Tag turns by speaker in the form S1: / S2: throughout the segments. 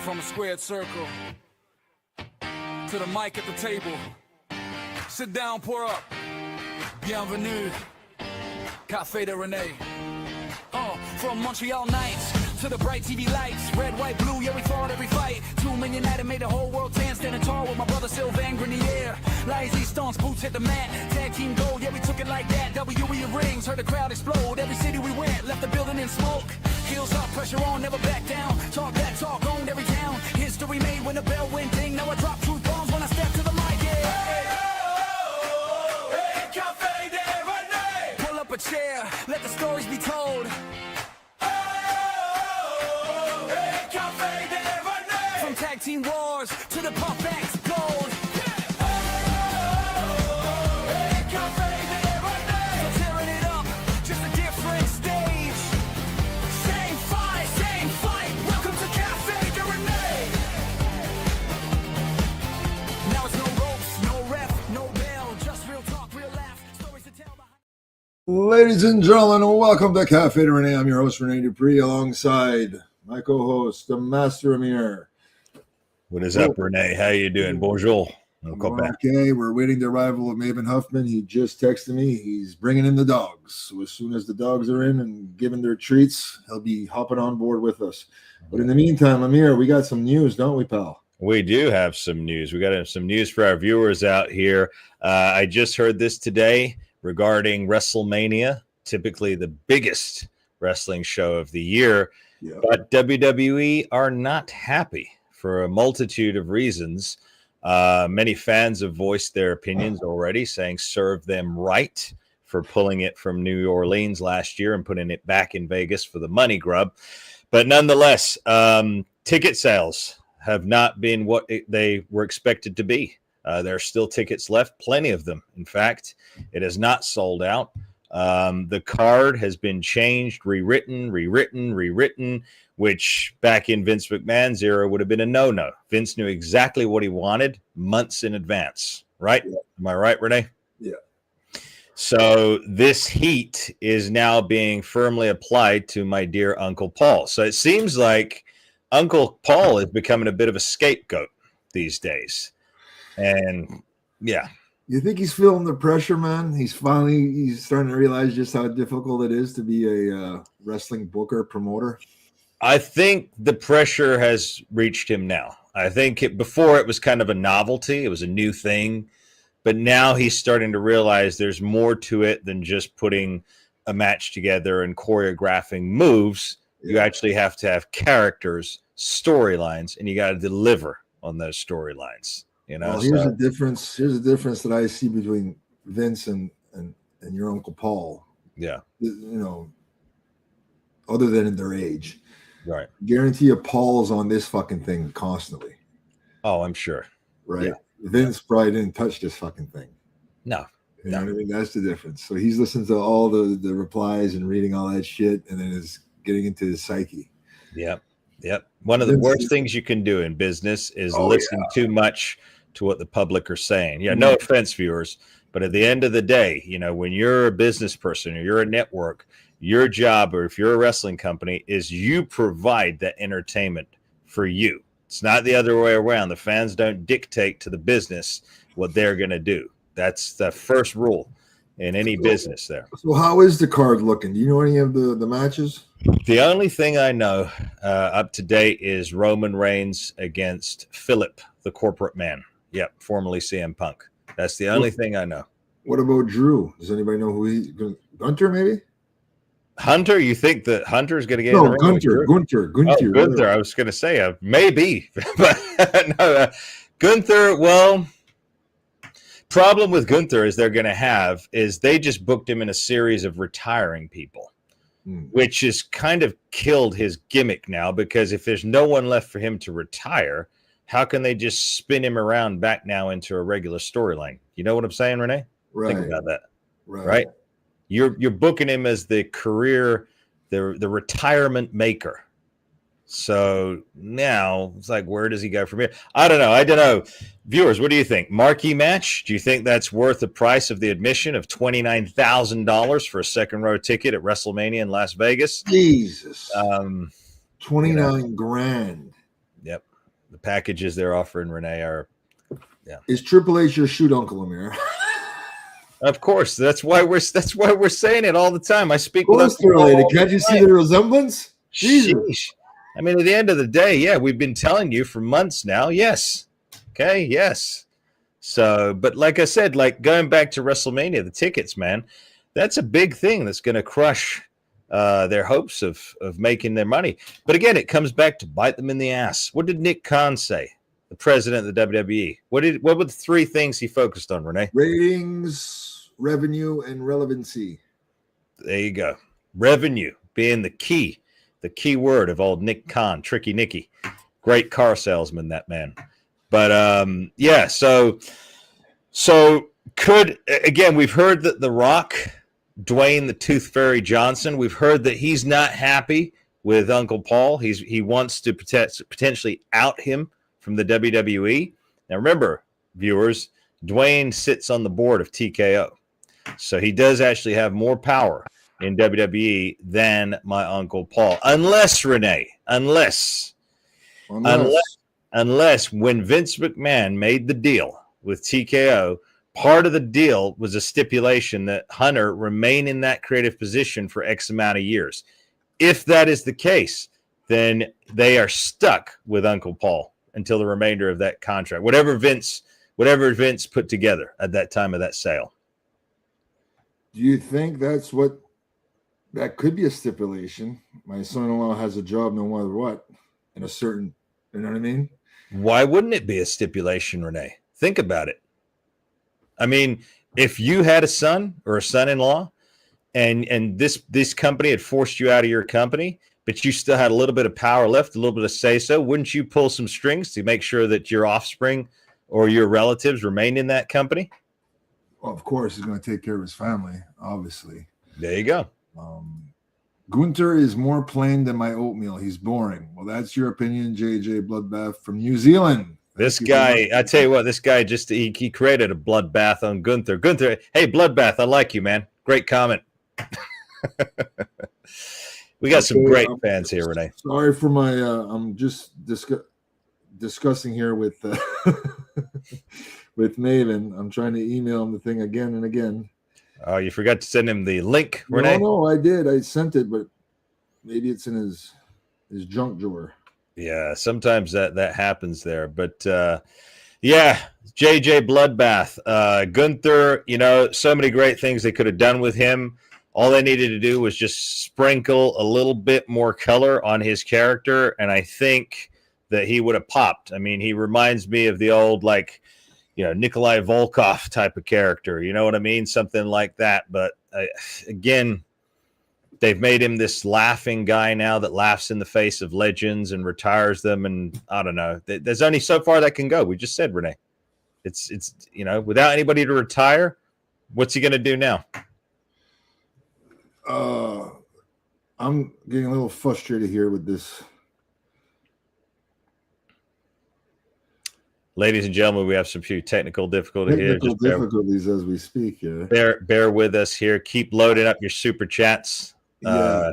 S1: From a squared circle to the mic at the table. Sit down, pour up. Bienvenue. Café de Rene. From Montreal nights to the bright TV lights. Red, white, blue, yeah, we fought every fight. 2 million night and made the whole world tan. Standing tall with my brother Sylvain Grenier. Lazy stunts, boots hit the mat. Tag team gold, yeah, we took it like that. WE rings, heard the crowd explode. Every city we went, left the building in smoke. Heels up, pressure on, never back down. Talk that talk, owned every town. History made when the bell went ding. Now I drop truth bombs when I step to the mic, yeah. Hey, Café de Rene. Pull up a chair, let the stories be told. From tag team wars to the pop backs gold. So tearing it up, just a different stage. Same fight. Welcome to Café de Rene. Now it's no ropes, no ref, no bell, just real talk, real laugh, stories to tell behind.
S2: Ladies and gentlemen, welcome to Cafe de Rene. I'm your host, Rene Dupree, alongside my co-host, the Master Emir.
S3: What is up, Rene? How you doing? Bonjour.
S2: Okay, we're waiting the arrival of Maven Huffman. He just texted me. He's bringing in the dogs. So as soon as the dogs are in and given their treats, he'll be hopping on board with us. But in the meantime, Emir, we got some news, don't we, pal?
S3: We do have some news. We got some news for our viewers out here. I just heard this today regarding WrestleMania, typically the biggest wrestling show of the year.
S2: Yeah.
S3: But WWE are not happy for a multitude of reasons. Many fans have voiced their opinions already, saying serve them right for pulling it from New Orleans last year and putting it back in Vegas for the money grub. But nonetheless, ticket sales have not been what they were expected to be. There are still tickets left, plenty of them. In fact, it has not sold out. The card has been changed, rewritten, which back in Vince McMahon's era would have been a no-no. Vince knew exactly what he wanted months in advance, right? Yeah. Am I right, Rene?
S2: Yeah.
S3: So this heat is now being firmly applied to my dear Uncle Paul. So it seems like Uncle Paul is becoming a bit of a scapegoat these days. And yeah.
S2: You think he's feeling the pressure, man? He's starting to realize just how difficult it is to be a wrestling booker, promoter.
S3: I think the pressure has reached him now. I think before it was kind of a novelty. It was a new thing. But now he's starting to realize there's more to it than just putting a match together and choreographing moves. Yeah. You actually have to have characters, storylines, and you got to deliver on those storylines. You know,
S2: well, here's a difference. Here's a difference that I see between Vince and your Uncle Paul.
S3: Yeah.
S2: You know, other than in their age.
S3: Right.
S2: Guarantee you Paul's on this fucking thing constantly.
S3: Oh, I'm sure.
S2: Right.
S3: Yeah.
S2: Vince probably didn't touch this fucking thing.
S3: No.
S2: You know what I mean? That's the difference. So he's listening to all the replies and reading all that shit and then is getting into his psyche.
S3: Yep. One of the worst things you can do in business is listen too much to what the public are saying. Yeah, no offense, viewers, but at the end of the day, you know, when you're a business person or you're a network, your job, or if you're a wrestling company, is you provide that entertainment for you. It's not the other way around. The fans don't dictate to the business what they're going to do. That's the first rule in any business there.
S2: So how is the card looking? Do you know any of the matches?
S3: The only thing I know up to date is Roman Reigns against Philip, the corporate man. Yep, formerly CM Punk. That's the only thing I know.
S2: What about Drew? Does anybody know who he's Gunter, maybe?
S3: Hunter? You think that Hunter is going to get
S2: in the ring? Gunther.
S3: Oh, Gunther. I was going to say maybe. But no, Gunther, well, problem with Gunther is they're going to have is they just booked him in a series of retiring people, which has kind of killed his gimmick now, because if there's no one left for him to retire, how can they just spin him around back now into a regular storyline? You know what I'm saying, Rene?
S2: Right.
S3: Think about that. Right? You're booking him as the career, the retirement maker. So now it's like, where does he go from here? I don't know. Viewers, what do you think? Marquee match? Do you think that's worth the price of the admission of $29,000 for a second row ticket at WrestleMania in Las Vegas?
S2: Jesus. 29
S3: you know.
S2: grand.
S3: Yep. The packages they're offering, Rene, are
S2: Is Triple H your shoot uncle, Emir?
S3: of course. That's why we're saying it all the time. I speak
S2: Of
S3: with
S2: course they're related. Can't you see the resemblance? Jesus.
S3: Sheesh. I mean, at the end of the day, yeah, we've been telling you for months now. Yes. Okay. Yes. So, but like I said, like going back to WrestleMania, the tickets, man, that's a big thing that's going to crush their hopes of making their money. But again, it comes back to bite them in the ass. What did Nick Khan say, the president of the WWE? What were the three things he focused on, Rene?
S2: Ratings, revenue, and relevancy.
S3: There you go. Revenue being the key word of old Nick Khan, Tricky Nicky. Great car salesman, that man. But yeah, so could, again, we've heard that The Rock, Dwayne the Tooth Fairy Johnson, we've heard that he's not happy with Uncle Paul. He wants to potentially out him from the WWE. Now remember, viewers, Dwayne sits on the board of TKO. So he does actually have more power in WWE than my Uncle Paul. Unless, Rene, unless when Vince McMahon made the deal with TKO, part of the deal was a stipulation that Hunter remain in that creative position for X amount of years. If that is the case, then they are stuck with Uncle Paul until the remainder of that contract, whatever Vince put together at that time of that sale.
S2: Do you think that could be a stipulation? My son-in-law has a job no matter what, in a certain, you know what I mean?
S3: Why wouldn't it be a stipulation, Rene? Think about it. I mean, if you had a son or a son-in-law and this company had forced you out of your company, but you still had a little bit of power left, a little bit of say-so, wouldn't you pull some strings to make sure that your offspring or your relatives remained in that company?
S2: Well, of course, he's going to take care of his family, obviously.
S3: There you go.
S2: Gunther is more plain than my oatmeal. He's boring. Well, that's your opinion, JJ Bloodbath from New Zealand.
S3: This guy, I tell you what, this guy just he created a bloodbath on Gunther. Gunther, hey, Bloodbath, I like you, man. Great comment. We got some great fans here, Rene.
S2: Sorry for my I'm just discussing here with with Maven. I'm trying to email him the thing again and again.
S3: Oh, you forgot to send him the link, Rene?
S2: No, I did. I sent it, but maybe it's in his junk drawer.
S3: Yeah, sometimes that happens there. But yeah, JJ Bloodbath. Gunther, so many great things they could have done with him. All they needed to do was just sprinkle a little bit more color on his character, and I think that he would have popped. I mean, he reminds me of the old, Nikolai Volkov type of character. You know what I mean? Something like that. But again, they've made him this laughing guy now that laughs in the face of legends and retires them. And I don't know. There's only so far that can go. We just said, Rene. It's without anybody to retire, what's he going to do now?
S2: I'm getting a little frustrated here with this.
S3: Ladies and gentlemen, we have some few technical difficulties here.
S2: Difficulties as we speak here.
S3: Bear with us here. Keep loading up your super chats.
S2: Yeah.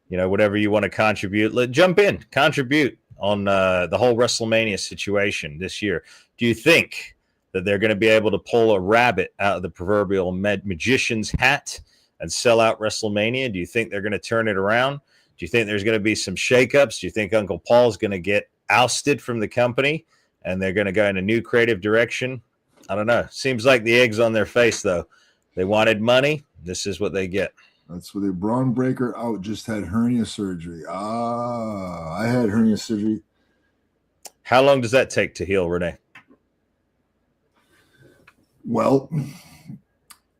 S3: Whatever you want to contribute. Jump in, contribute on the whole WrestleMania situation this year. Do you think that they're going to be able to pull a rabbit out of the proverbial magician's hat and sell out WrestleMania? Do you think they're going to turn it around? Do you think there's going to be some shakeups? Do you think Uncle Paul's going to get ousted from the company and they're going to go in a new creative direction? I don't know. Seems like the egg's on their face, though. They wanted money. This is what they get.
S2: That's where the Braun Breaker out just had hernia surgery. I had hernia surgery.
S3: How long does that take to heal, Rene?
S2: Well,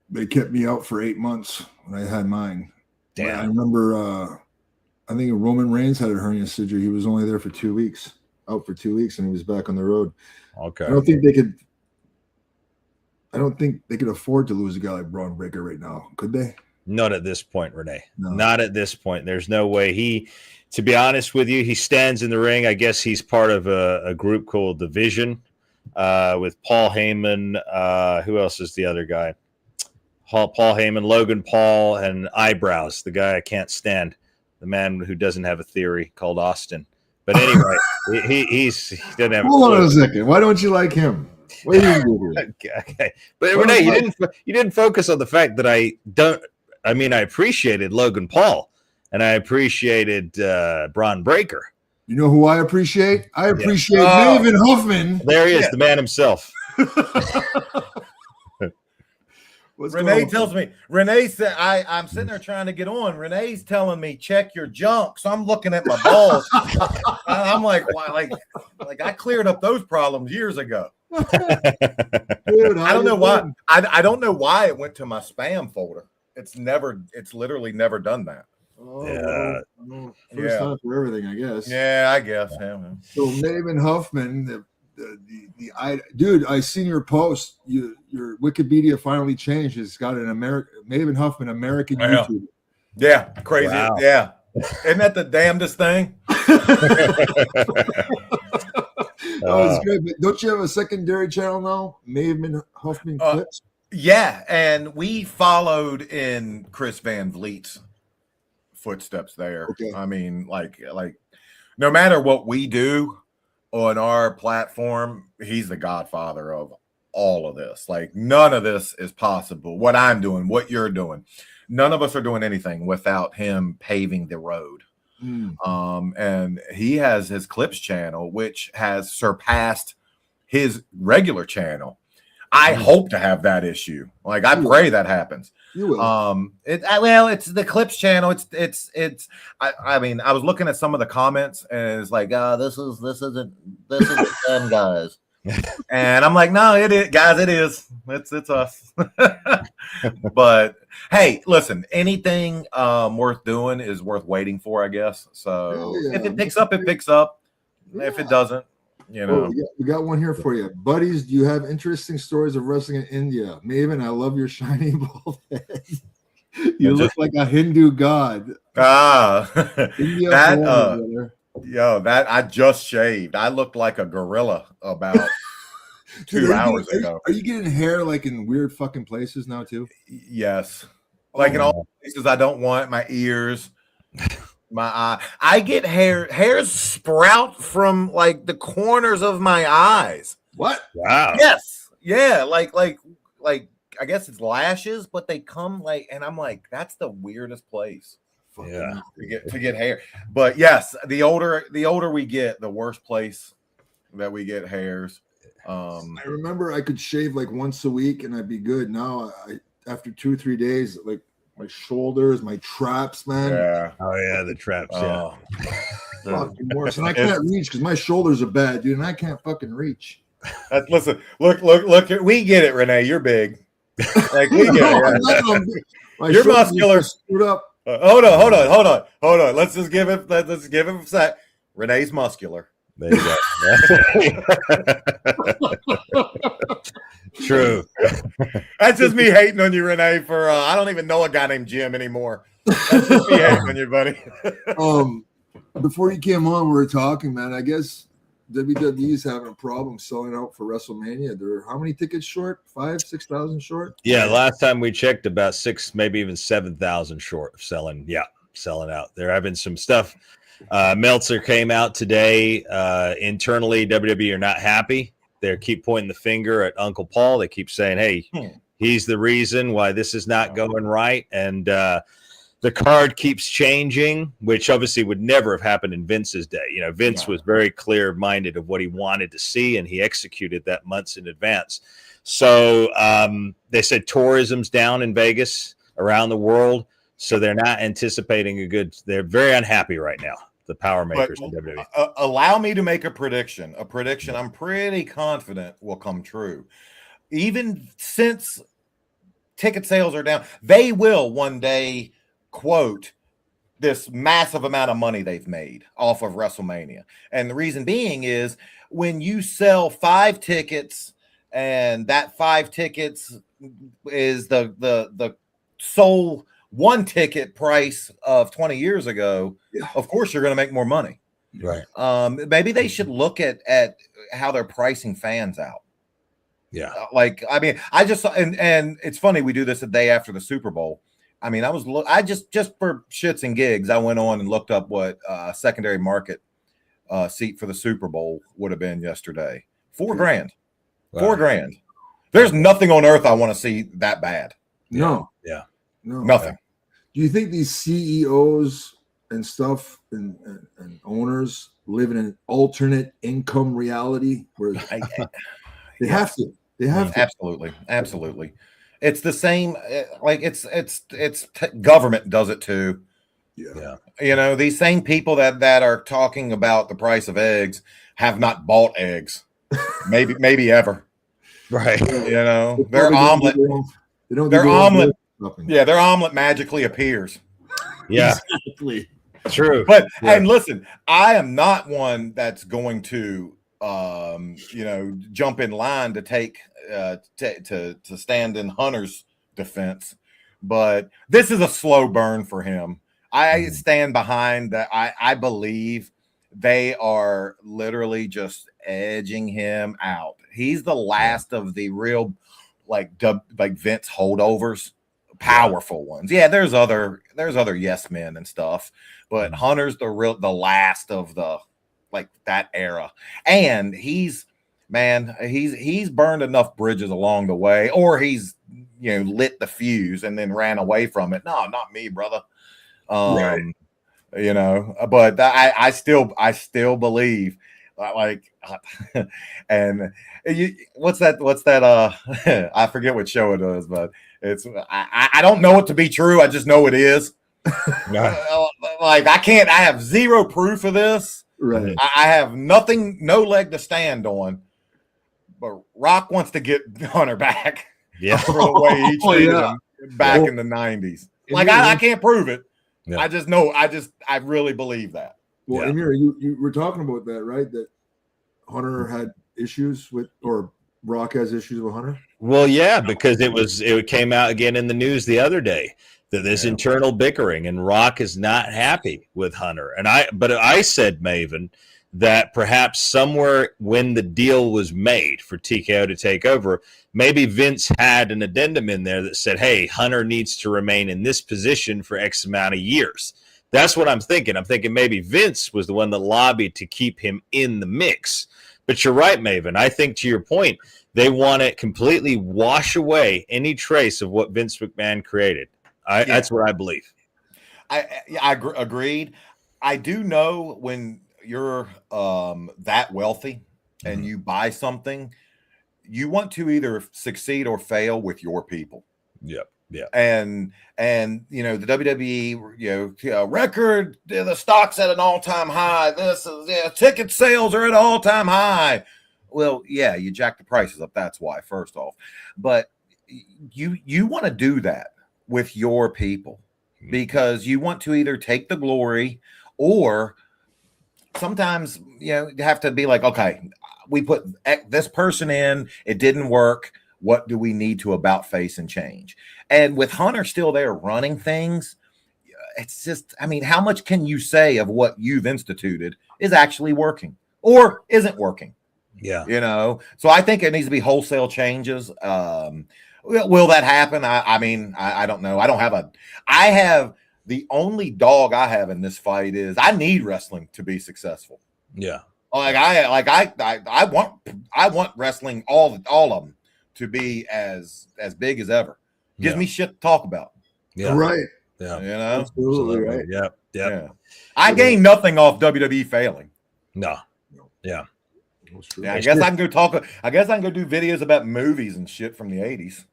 S2: they kept me out for 8 months when I had mine.
S3: Damn.
S2: I remember, I think Roman Reigns had a hernia surgery. He was only there for 2 weeks, out for 2 weeks, and he was back on the road.
S3: Okay.
S2: I don't think they could afford to lose a guy like Braun Breaker right now. Could they?
S3: Not at this point, Rene.
S2: No.
S3: Not at this point. There's no way. To be honest with you, he stands in the ring. I guess he's part of a group called The Vision with Paul Heyman. Who else is the other guy? Paul Heyman, Logan Paul, and Eyebrows, the guy I can't stand, the man who doesn't have a theory, called Austin. But anyway, he doesn't have.
S2: Hold on a second. Why don't you like him? What do you do here?
S3: Okay, but Rene, you didn't focus on the fact that I appreciated Logan Paul and I appreciated Braun Breaker.
S2: You know who I appreciate? I appreciate Maven Huffman.
S3: There he is, the man himself.
S4: Rene tells me, Rene said, I'm sitting there trying to get on. Renee's telling me, check your junk. So I'm looking at my balls. I'm like, why? Like I cleared up those problems years ago. Dude, I don't know why. I don't know why it went to my spam folder. It's literally never done that.
S2: Oh, yeah. Well, first time for everything, I guess.
S4: Yeah, I guess. Yeah.
S2: So Maven Huffman, dude, I seen your post. Your Wikipedia finally changed. It's got an Maven Huffman American YouTube.
S4: Yeah, crazy. Wow. Yeah, isn't that the damnedest thing?
S2: It's great. But don't you have a secondary channel now, Maven Huffman Clips?
S4: Yeah, and we followed in Chris Van Vliet's footsteps there. Okay. I mean, like no matter what we do on our platform, he's the godfather of all of this. Like none of this is possible. What I'm doing, what you're doing, none of us are doing anything without him paving the road. And he has his Clips channel, which has surpassed his regular channel. I hope to have that issue. Like I pray that happens.
S2: You will.
S4: It's the Clips channel. I mean, I was looking at some of the comments and it's like, this isn't them guys. And I'm like, no, it is, guys, it is. It's us. But hey, listen, anything worth doing is worth waiting for, I guess. So if it picks up, it picks up. Yeah. If it doesn't, you know.
S2: We got one here for you. Buddies, do you have interesting stories of wrestling in India? Maven, I love your shiny bald head. You look like a Hindu god.
S4: India, that I just shaved. I looked like a gorilla about 2 hours ago.
S2: Are you getting hair like in weird fucking places now too?
S4: Yes. Like in all places I don't want, my ears, my eye. I get hairs sprout from like the corners of my eyes.
S2: What?
S3: Wow.
S4: Yes. Yeah. Like I guess it's lashes, but they come like, and I'm like, that's the weirdest place.
S3: Yeah.
S4: To get hair. But yes, the older we get, the worse place that we get hairs.
S2: I remember I could shave like once a week and I'd be good. Now after 2 or 3 days, like my shoulders, my traps, man.
S4: Yeah.
S3: Oh yeah, the traps. Yeah.
S2: Fucking worse. And I can't reach because my shoulders are bad, dude, and I can't fucking reach.
S4: Listen, look here. We get it, Rene. You're big. Like we get it. You're muscular.
S2: Screwed up.
S4: Hold on. Let's give him a sec. Renee's muscular.
S3: There you go. True.
S4: That's just me hating on you, Rene. For I don't even know a guy named Jim anymore. That's just me hating on you, buddy.
S2: Before you came on, we were talking, man. I guess WWE's having a problem selling out for WrestleMania. They're how many tickets short? 5,000-6,000 short?
S3: Yeah, last time we checked, about 6, maybe even 7,000 short of selling. Yeah, selling out. They're having some stuff. Meltzer came out today. Internally, WWE are not happy. They keep pointing the finger at Uncle Paul. They keep saying, hey, he's the reason why this is not going right. And the card keeps changing, which obviously would never have happened in Vince's day. You know, Vince was very clear-minded of what he wanted to see, and he executed that months in advance. So they said tourism's down in Vegas, around the world, so they're not anticipating they're very unhappy right now, the power makers in WWE.
S4: Allow me to make a prediction I'm pretty confident will come true. Even since ticket sales are down, they will one day quote this massive amount of money they've made off of WrestleMania. And the reason being is when you sell 5 tickets and that 5 tickets is the sole 1 ticket price of 20 years ago, of course you're going to make more money.
S3: Right.
S4: Maybe they should look at how they're pricing fans out.
S3: Yeah.
S4: Like, I mean, I just, and it's funny, we do this a day after the Super Bowl. I mean, I just for shits and gigs, I went on and looked up what secondary market seat for the Super Bowl would have been yesterday. $4
S2: Okay.
S4: grand.
S3: Wow.
S4: $4 grand. There's nothing on earth I want to see that bad.
S2: No.
S3: Yeah.
S2: No.
S4: Nothing.
S2: Do you think these CEOs and stuff and owners live in an alternate income reality where they have to? They have to.
S4: Absolutely. It's the same. Like it's government does it too.
S2: Yeah.
S4: You know, these same people that are talking about the price of eggs have not bought eggs, maybe ever.
S3: Right.
S4: You know,
S2: They
S4: their omelet. Their omelet. Yeah, their omelet magically appears.
S3: Yeah.
S2: Exactly.
S3: True.
S4: But
S3: Yeah.
S4: and listen, I am not one that's going to jump in line to take to stand in Hunter's defense. But this is a slow burn for him. I stand behind that. I believe they are literally just edging him out. He's the last of the real like Vince holdovers, powerful ones. Yeah, there's other yes men and stuff, but Hunter's the last of the like that era. And he's burned enough bridges along the way, or he's lit the fuse and then ran away from it. No, not me, brother.
S2: Right.
S4: But I still believe and what's that I forget what show it is, but it's I don't know it to be true. I just know it is. Like I have zero proof of this.
S2: Right.
S4: I have nothing, no leg to stand on. But Rock wants to get Hunter back.
S3: Yeah.
S4: For the way he treated him back in the 90s. Like I can't prove it. Yeah. I just know. I really believe that.
S2: Well, Emir, you were talking about that, right? That Hunter had issues with, or Rock has issues with Hunter.
S3: Well, yeah, because it came out again in the news the other day that there's internal bickering, and Rock is not happy with Hunter. But I said, Maven, that perhaps somewhere when the deal was made for TKO to take over, maybe Vince had an addendum in there that said, hey, Hunter needs to remain in this position for X amount of years. That's what I'm thinking. I'm thinking maybe Vince was the one that lobbied to keep him in the mix. But you're right, Maven. I think to your point, they want to completely wash away any trace of what Vince McMahon created. That's what I believe.
S4: I agreed. I do know when you're that wealthy and you buy something, you want to either succeed or fail with your people.
S3: Yep. Yeah.
S4: And the WWE record, the stock's at an all-time high. Ticket sales are at an all-time high. Well, yeah, you jack the prices up. That's why, first off. But you want to do that with your people because you want to either take the glory or sometimes you have to be like, okay, we put this person in, it didn't work. What do we need to about face and change? And with Hunter still there running things, it's just, I mean, how much can you say of what you've instituted is actually working or isn't working?
S3: Yeah.
S4: So I think it needs to be wholesale changes. Will that happen? I don't know. I have the only dog I have in this fight is I need wrestling to be successful.
S3: Yeah.
S4: I want wrestling, all of them, to be as big as ever. Gives me shit to talk about.
S2: Yeah. Right.
S3: Yeah.
S2: Absolutely right.
S3: Yeah.
S4: I gain nothing off WWE failing.
S3: No. Yeah.
S4: Yeah, I guess I can go talk. I guess I can go do videos about movies and shit from the 80s.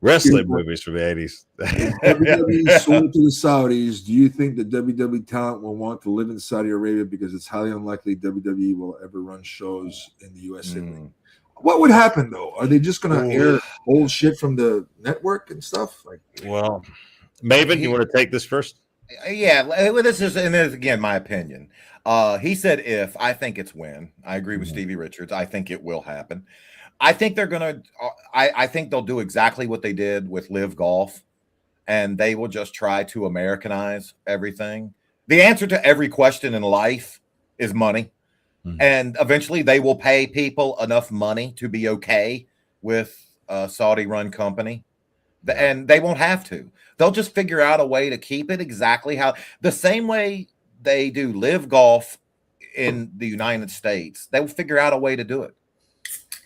S3: Wrestling movies from the 80s.
S2: WWE sold to the Saudis. Do you think that WWE talent will want to live in Saudi Arabia because it's highly unlikely WWE will ever run shows in the USA? What would happen though? Are they just going to air old shit from the network and stuff?
S3: Well, Maven, you want to take this first?
S4: Yeah, this is again my opinion. He said if. I think it's when. I agree with Stevie Richards. I think it will happen. I think they're gonna. I think they'll do exactly what they did with Live Golf, and they will just try to Americanize everything. The answer to every question in life is money, and eventually they will pay people enough money to be okay with a Saudi-run company, and they won't have to. They'll just figure out a way to keep it exactly how the same way they do live golf in the United States, they will figure out a way to do it.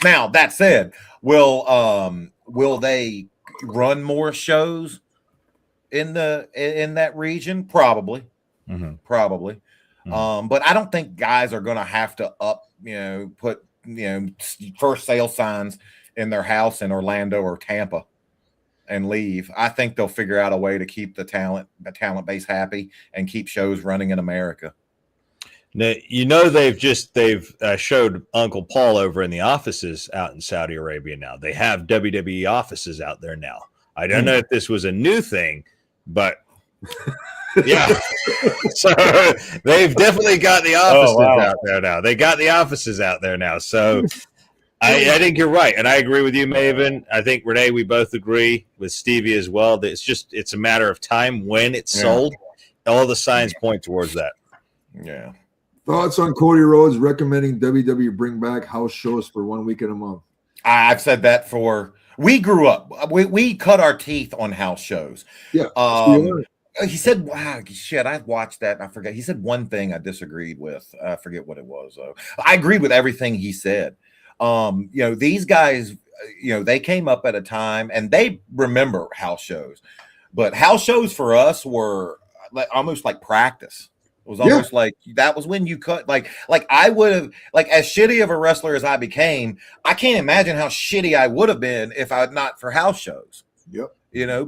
S4: Now, that said, will they run more shows in that region? Probably. Probably. But I don't think guys are going to have to put first sale signs in their house in Orlando or Tampa and leave. I think they'll figure out a way to keep the talent base happy and keep shows running in America.
S3: Now, they've showed Uncle Paul over in the offices out in Saudi Arabia now. They have WWE offices out there now. I don't know if this was a new thing, but yeah. So they've definitely got the offices out there now. They got the offices out there now. So I think you're right. And I agree with you, Maven. I think, Rene, we both agree with Stevie as well. That it's a matter of time when it's sold. All the signs point towards that.
S4: Yeah.
S2: Thoughts on Cody Rhodes recommending WWE bring back house shows for 1 week in a month?
S4: I've said that we grew up. We cut our teeth on house shows.
S2: Yeah.
S4: He said, wow, shit, I watched that. And I forget. He said one thing I disagreed with. I forget what it was, though. I agreed with everything he said. These guys, they came up at a time and they remember house shows. But house shows for us were almost like practice. It was almost like that was when you cut like I would have as shitty of a wrestler as I became. I can't imagine how shitty I would have been if I had not for house shows.
S2: Yep.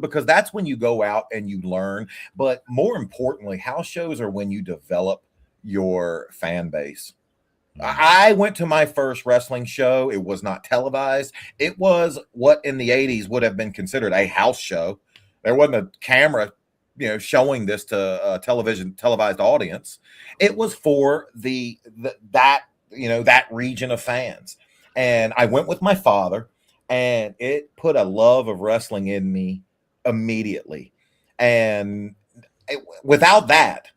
S4: Because that's when you go out and you learn. But more importantly, house shows are when you develop your fan base. I went to my first wrestling show. It was not televised. It was what in the 80s would have been considered a house show. There wasn't a camera showing this to a televised audience. It was for that region of fans. And I went with my father, and it put a love of wrestling in me immediately. And without that,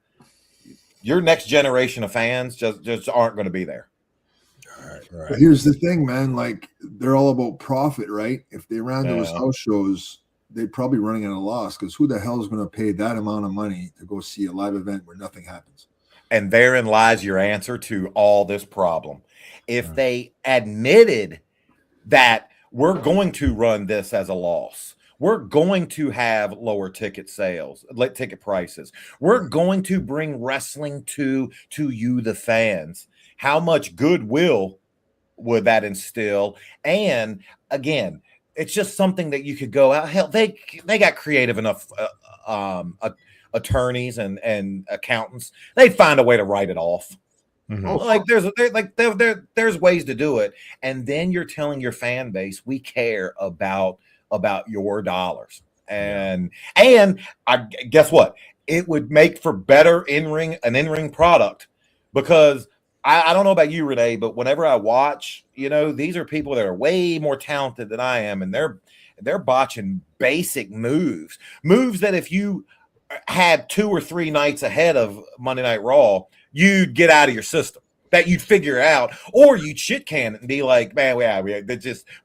S4: your next generation of fans just aren't going to be there.
S2: Right. But here's the thing, man. Like, they're all about profit, right? If they ran those house shows, they'd probably running at a loss, because who the hell is going to pay that amount of money to go see a live event where nothing happens?
S4: And therein lies your answer to all this problem. If they admitted that we're going to run this as a loss, we're going to have lower ticket prices, we're going to bring wrestling to you, the fans, how much goodwill would that instill? And again, it's just something that you could go out. Hell, they got creative enough attorneys and accountants. They'd find a way to write it off. There's ways to do it. And then you're telling your fan base, we care about your dollars. And guess what? It would make for better an in-ring product, because I don't know about you, Rene, but whenever I watch, these are people that are way more talented than I am, and they're botching basic moves that if you had 2 or 3 nights ahead of Monday Night Raw, you'd get out of your system, that you'd figure out, or you'd shit can it and be like, man,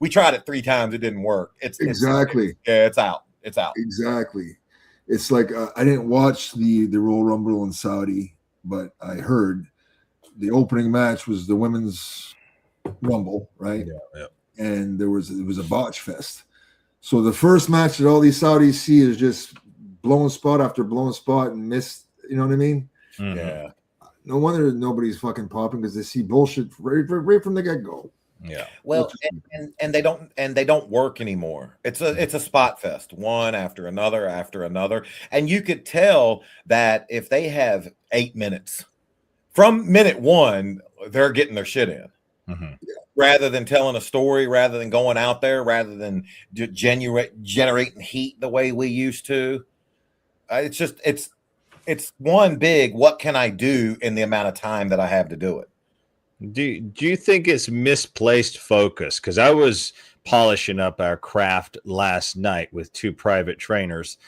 S4: we tried it 3 times, it didn't work. It's out.
S2: Exactly. It's like I didn't watch the Royal Rumble in Saudi, but I heard the opening match was the women's Rumble, right?
S3: Yeah.
S2: And it was a botch fest. So the first match that all these Saudis see is just blowing spot after blowing spot and missed. You know what I mean?
S3: Mm-hmm.
S4: Yeah.
S2: No wonder nobody's fucking popping, because they see bullshit right from the get-go.
S3: Yeah.
S4: Well, and they don't work anymore. It's a spot fest, one after another, and you could tell that if they have 8 minutes. From minute 1, they're getting their shit in.
S3: Mm-hmm.
S4: Rather than telling a story, rather than going out there, rather than generating heat the way we used to. It's one big, what can I do in the amount of time that I have to do it?
S3: Do you think it's misplaced focus? Because I was polishing up our craft last night with 2 private trainers,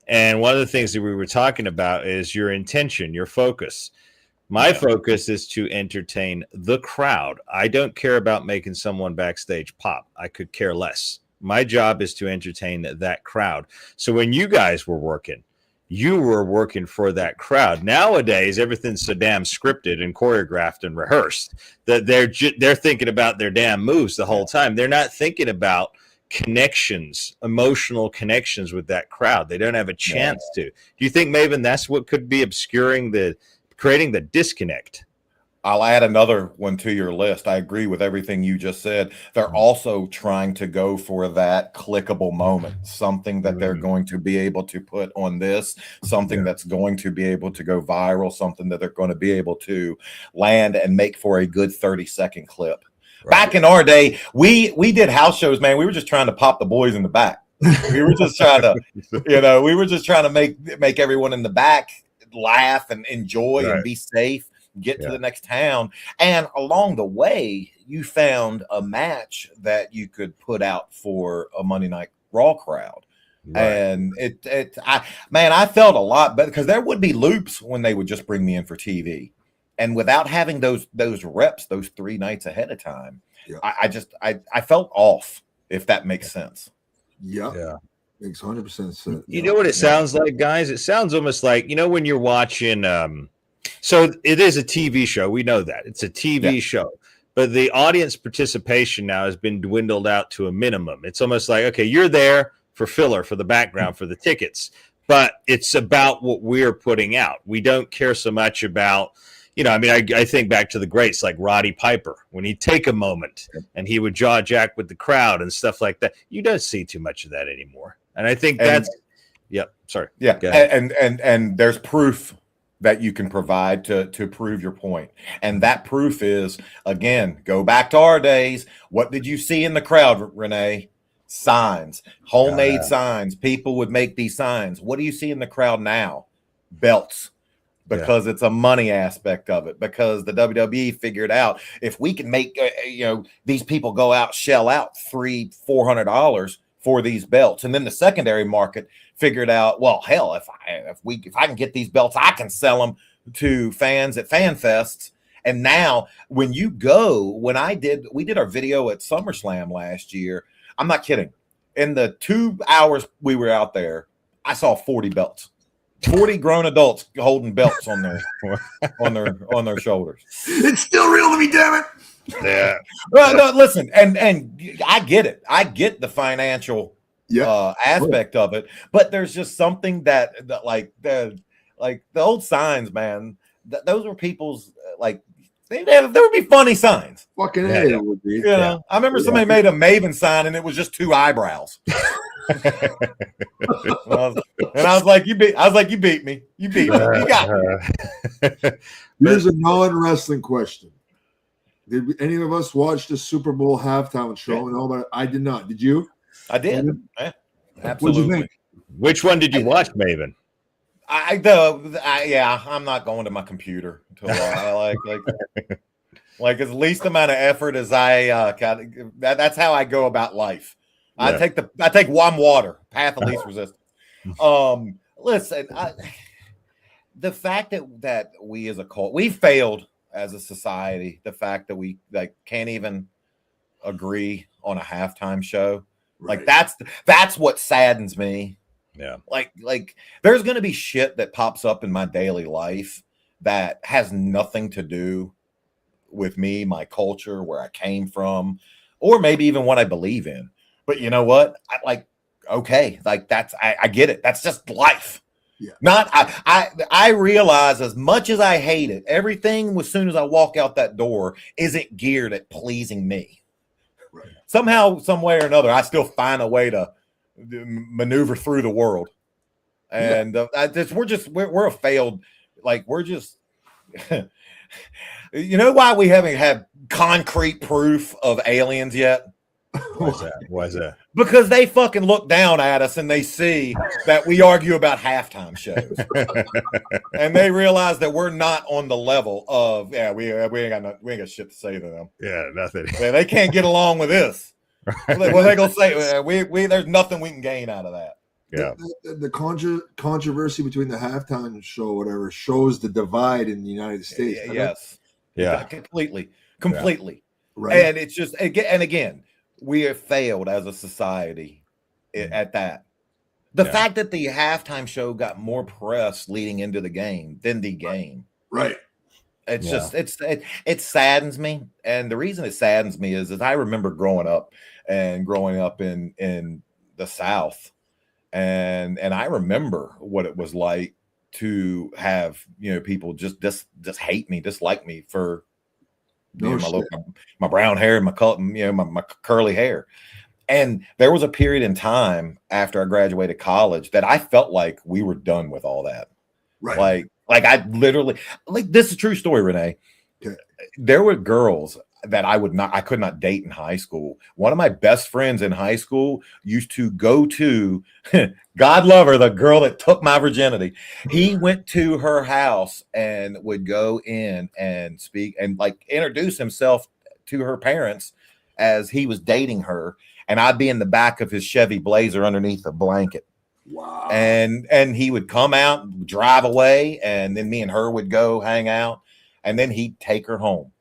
S3: and one of the things that we were talking about is your intention, your focus. My focus is to entertain the crowd. I don't care about making someone backstage pop. I could care less. My job is to entertain that crowd. So when you guys were working, you were working for that crowd. Nowadays, everything's so damn scripted and choreographed and rehearsed that they're thinking about their damn moves the whole time. They're not thinking about connections, emotional connections with that crowd. They don't have a chance to. Do you think, Maven, that's what could be creating the disconnect?
S4: I'll add another one to your list. I agree with everything you just said. They're also trying to go for that clickable moment, something that they're going to be able to put on this, something that's going to be able to go viral, something that they're going to be able to land and make for a good 30-second clip. Right. Back in our day, we did house shows, man. We were just trying to pop the boys in the back. We were just trying to, we were just trying to make everyone in the back laugh and enjoy and be safe. Get to the next town, and along the way you found a match that you could put out for a Monday Night Raw crowd. And I felt a lot better because there would be loops when they would just bring me in for TV, and without having those reps those 3 nights ahead of time, I felt off, if that makes sense.
S2: Makes 100% sense.
S3: You know what it sounds like, guys? It sounds almost like, when you're watching so it is a TV show. We know that. It's a TV show. But the audience participation now has been dwindled out to a minimum. It's almost like, okay, you're there for filler, for the background, for the tickets. But it's about what we're putting out. We don't care so much about, I think back to the greats like Roddy Piper, when he'd take a moment and he would jaw jack with the crowd and stuff like that. You don't see too much of that anymore. And I think that's,
S4: and there's proof that you can provide to prove your point. And that proof is, again, go back to our days. What did you see in the crowd, Rene? Signs, homemade signs. People would make these signs. What do you see in the crowd now? Belts, because it's a money aspect of it, because the WWE figured out if we can make, these people go out, shell out $300-400 for these belts. And then the secondary market figured out, well, hell, if I can get these belts, I can sell them to fans at fan fests. And now when you go, we did our video at SummerSlam last year. I'm not kidding. In the 2 hours we were out there, I saw 40 belts, 40 grown adults holding belts on their shoulders.
S2: It's still real to me, damn it.
S3: Yeah.
S4: Well, no, listen, and I get it. I get the financial aspect of it, but there's just something that like the old signs, man. Those were people's there would be funny signs.
S2: Fucking it would be.
S4: I remember somebody made a Maven sign and it was just 2 eyebrows. And I was like, you beat me. You beat me. You got me.
S2: Here's a non-wrestling question. Did any of us watch the Super Bowl halftime show and all that? I did not. Did you?
S4: I did. Absolutely.
S2: What did you think?
S3: Which one did you watch, Maven?
S4: I'm not going to my computer until I like as least amount of effort as I that's how I go about life. I take warm water, path of least resistance. Listen, the fact that we as a cult, we failed as a society, the fact that we can't even agree on a halftime show, that's what saddens me.
S3: Yeah.
S4: Like there's going to be shit that pops up in my daily life that has nothing to do with me, my culture, where I came from, or maybe even what I believe in. But you know what? I get it. That's just life. Yeah. I realize, as much as I hate it, everything as soon as I walk out that door isn't geared at pleasing me. Right. Somehow, some way or another, I still find a way to maneuver through the world. And we're a failed, we're just, you know why we haven't had concrete proof of aliens yet?
S3: Why is that?
S4: Because they fucking look down at us and they see that we argue about halftime shows, and they realize that we're not on the level of we ain't got shit to say to them.
S3: Yeah, nothing.
S4: They can't get along with this. What they gonna say? We there's nothing we can gain out of that.
S3: Yeah.
S2: The controversy between the halftime show, whatever, shows the divide in the United States.
S4: Yes.
S3: Yeah.
S4: Completely.
S2: Right.
S4: And it's just again, we have failed as a society at that. The fact that the halftime show got more press leading into the game than the game.
S2: Right.
S4: It's just it saddens me. And the reason it saddens me is I remember growing up in the South. And I remember what it was like to have, people just hate me, dislike me for my brown hair and my curly hair. And there was a period in time after I graduated college that I felt like we were done with all that.
S2: Right.
S4: Like I literally, this is a true story, Rene.
S2: Okay.
S4: There were girls that I could not date in high school. One of my best friends in high school used to go to, God love her, the girl that took my virginity. He went to her house and would go in and speak and introduce himself to her parents as he was dating her. And I'd be in the back of his Chevy Blazer underneath a blanket.
S2: Wow.
S4: And he would come out, drive away, and then me and her would go hang out, and then he'd take her home.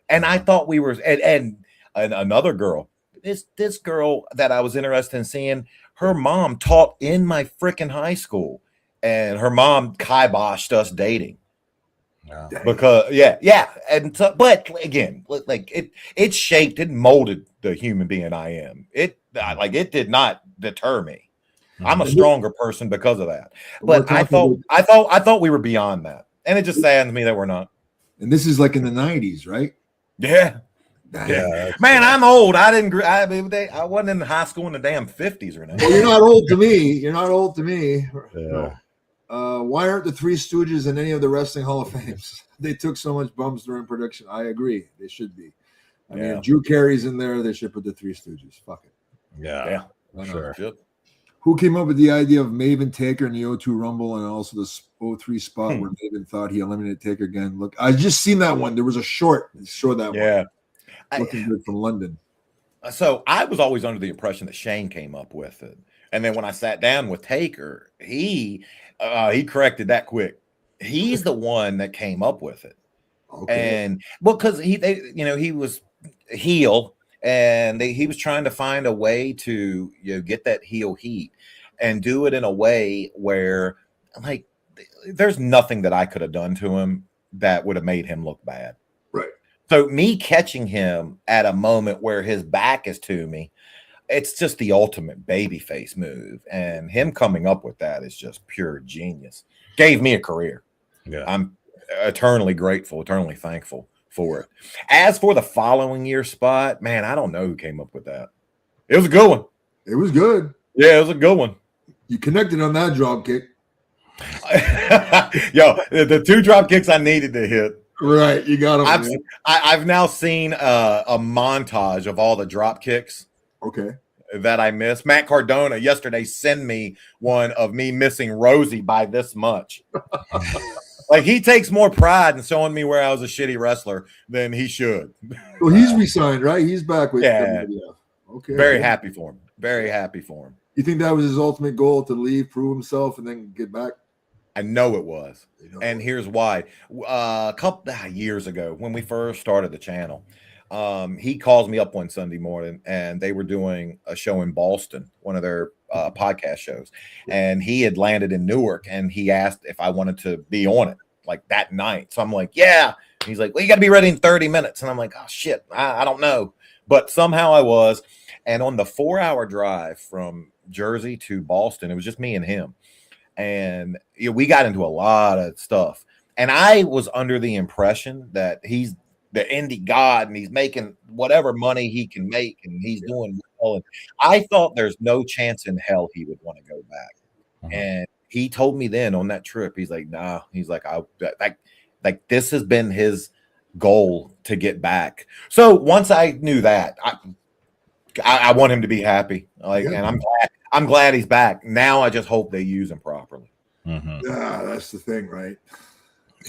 S4: And I thought we were, and another girl, this girl that I was interested in seeing, her mom taught in my freaking high school, and her mom kiboshed us dating.
S3: Wow.
S4: Because and so, but again, it shaped and molded the human being I am. It did not deter me. I'm a stronger person because of that. But I thought we were beyond that, and it just saddens me that we're not.
S2: And this is like in the 90s, right?
S4: Yeah. Man, I'm old. I wasn't in high school in the damn 50s or anything.
S2: Well, you're not old to me. You're not old to me.
S3: Yeah.
S2: No. Why aren't the Three Stooges in any of the Wrestling Hall of Fames? They took so much bumps during production. I agree. They should be. I mean, if Drew Carey's in there, they should put the Three Stooges. Fuck it.
S3: Yeah.
S4: Sure.
S2: Who came up with the idea of Maven Taker in the O2 Rumble and also the O3 spot where Maven thought he eliminated Taker again? Look, I just seen that one. There was a short. Show that one. Looking good from London.
S4: So I was always under the impression that Shane came up with it. And then when I sat down with Taker, he corrected that quick. He's the one that came up with it.
S2: Okay.
S4: And because he was heel, and he was trying to find a way to get that heel heat and do it in a way where there's nothing that I could have done to him that would have made him look bad.
S2: Right.
S4: So me catching him at a moment where his back is to me, it's just the ultimate babyface move. And him coming up with that is just pure genius. Gave me a career.
S3: Yeah.
S4: I'm eternally grateful, eternally thankful for it. As for the following year spot, man, I don't know who came up with that. It was a good one.
S2: It was good.
S4: Yeah, it was a good one.
S2: You connected on that drop kick.
S4: Yo, the two drop kicks I needed to hit.
S2: Right, you got them.
S4: I've now seen a montage of all the drop kicks.
S2: Okay.
S4: That I missed. Matt Cardona yesterday sent me one of me missing Rosie by this much. He takes more pride in showing me where I was a shitty wrestler than he should.
S2: Well, he's resigned, right? He's back with
S4: WWF.
S2: Okay.
S4: Very happy for him. Very happy for him.
S2: You think that was his ultimate goal, to leave, prove himself, and then get back?
S4: I know it was. And here's why. A couple years ago, when we first started the channel, he calls me up one Sunday morning, and they were doing a show in Boston, one of their podcast shows, and he had landed in Newark, and he asked if I wanted to be on it that night. So I'm like, yeah. He's like, well, you got to be ready in 30 minutes. And I'm like, oh shit, I don't know, but somehow I was. And on the 4-hour drive from Jersey to Boston, it was just me and him, and we got into a lot of stuff. And I was under the impression that he's the indie god and he's making whatever money he can make and he's doing well. And I thought there's no chance in hell he would want to go back. And he told me then on that trip, he's like, nah, he's like, this has been his goal to get back. So once I knew that, I want him to be happy. And I'm glad he's back. Now I just hope they use him properly.
S3: Mm-hmm.
S2: Yeah, that's the thing, right?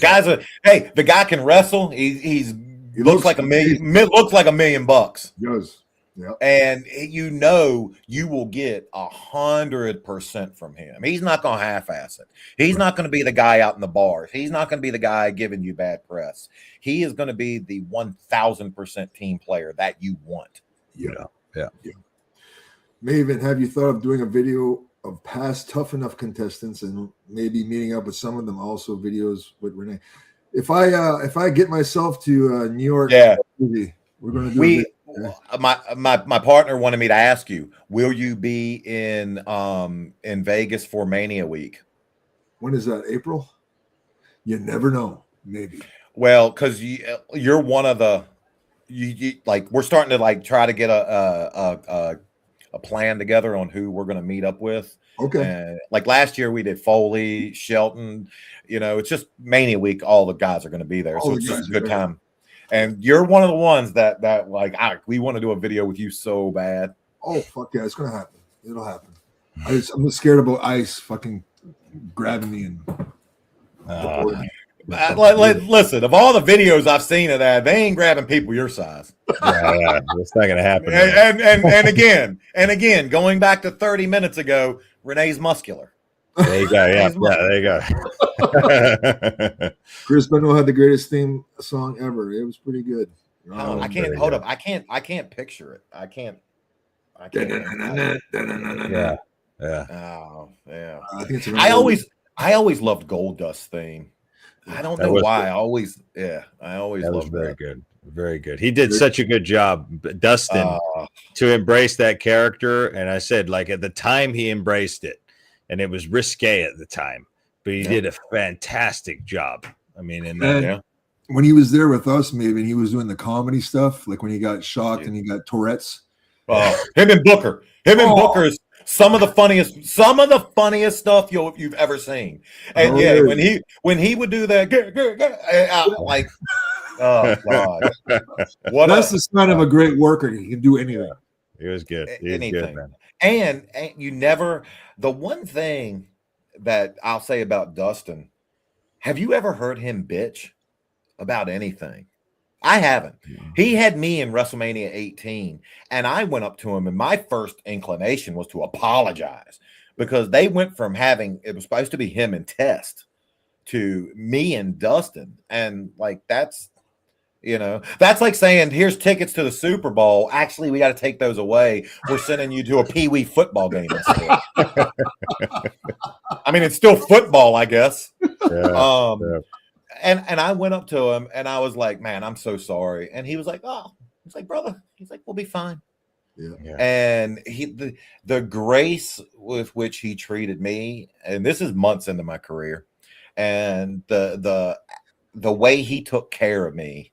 S4: Guys, the guy can wrestle. He looks like $1 million. Looks like $1 million.
S2: He does. Yeah.
S4: And you will get 100% from him. He's not going to half-ass it. He's not going to be the guy out in the bars. He's not going to be the guy giving you bad press. He is going to be the 1000% team player that you want.
S2: Yeah. Maven, have you thought of doing a video of past Tough Enough contestants and maybe meeting up with some of them. Also, videos with Rene. If I get myself to New York,
S4: Yeah,
S2: movie, we're going to do.
S4: My partner wanted me to ask you: will you be in Vegas for Mania Week?
S2: When is that? April? You never know. Maybe.
S4: Well, because you're one of the you like we're starting to like try to get a plan together on who we're going to meet up with.
S2: Okay.
S4: And like last year we did Foley, Shelton. You know, it's just Mania Week. All the guys are going to be there, so it's just a good time. And you're one of the ones that like we want to do a video with you so bad.
S2: Oh fuck yeah, it's gonna happen. It'll happen. I'm just scared about ice fucking grabbing me and.
S4: Listen, of all the videos I've seen of that, they ain't grabbing people your size.
S3: Yeah, it's not gonna happen.
S4: And again, going back to 30 minutes ago, Renee's muscular.
S3: There you go. Yeah, there you go.
S2: Chris Benoit had the greatest theme song ever. It was pretty good.
S4: I can't hold up. I can't picture it. I can't.
S3: Yeah.
S4: Oh yeah.
S2: I think it's.
S4: I always loved Gold Dust theme. I don't know why. I always loved
S3: very good. Very good. He did such a good job, Dustin, to embrace that character. And I said, like at the time he embraced it, and it was risque at the time, but he did a fantastic job. I mean,
S2: when he was there with us, maybe he was doing the comedy stuff, like when he got shocked and he got Tourette's.
S4: Him and Booker. Booker is some of the funniest stuff you've ever seen. And when he would do that, like, oh god,
S2: that's the sign of a great worker. He can do anything.
S3: He was good.
S4: Anything. Good, man. And you never. The one thing that I'll say about Dustin, have you ever heard him bitch about anything? I haven't. He had me in WrestleMania 18, and I went up to him, and my first inclination was to apologize because they went from having it was supposed to be him and Test to me and Dustin, and like that's like saying here's tickets to the Super Bowl. Actually, we got to take those away. We're sending you to a Pee-wee football game instead. I mean, it's still football, I guess.
S3: Yeah,
S4: And I went up to him and I was like, man, I'm so sorry. And he was like, oh, he's like, brother, he's like, we'll be fine.
S2: Yeah.
S4: And the grace with which he treated me, and this is months into my career, and the way he took care of me,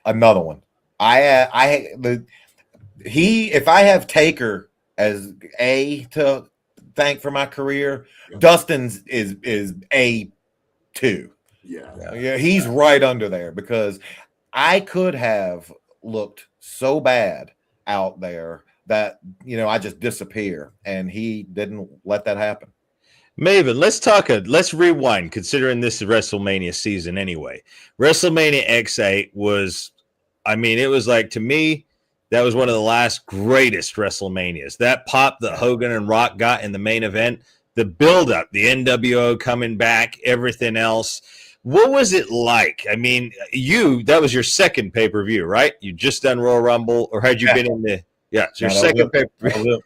S4: another one. If I have Taker as A to thank for my career, Dustin's is A2. Yeah, he's right under there because I could have looked so bad out there that I just disappear, and he didn't let that happen.
S3: Maven, let's rewind, considering this is WrestleMania season anyway. WrestleMania X8 was, I mean, it was like, to me, that was one of the last greatest WrestleManias. That pop that Hogan and Rock got in the main event, the build-up, the NWO coming back, everything else. What was it like? I mean, that was your second pay-per-view, right? You just done Royal Rumble, or had you been in the... Yeah, it's your second pay-per-view.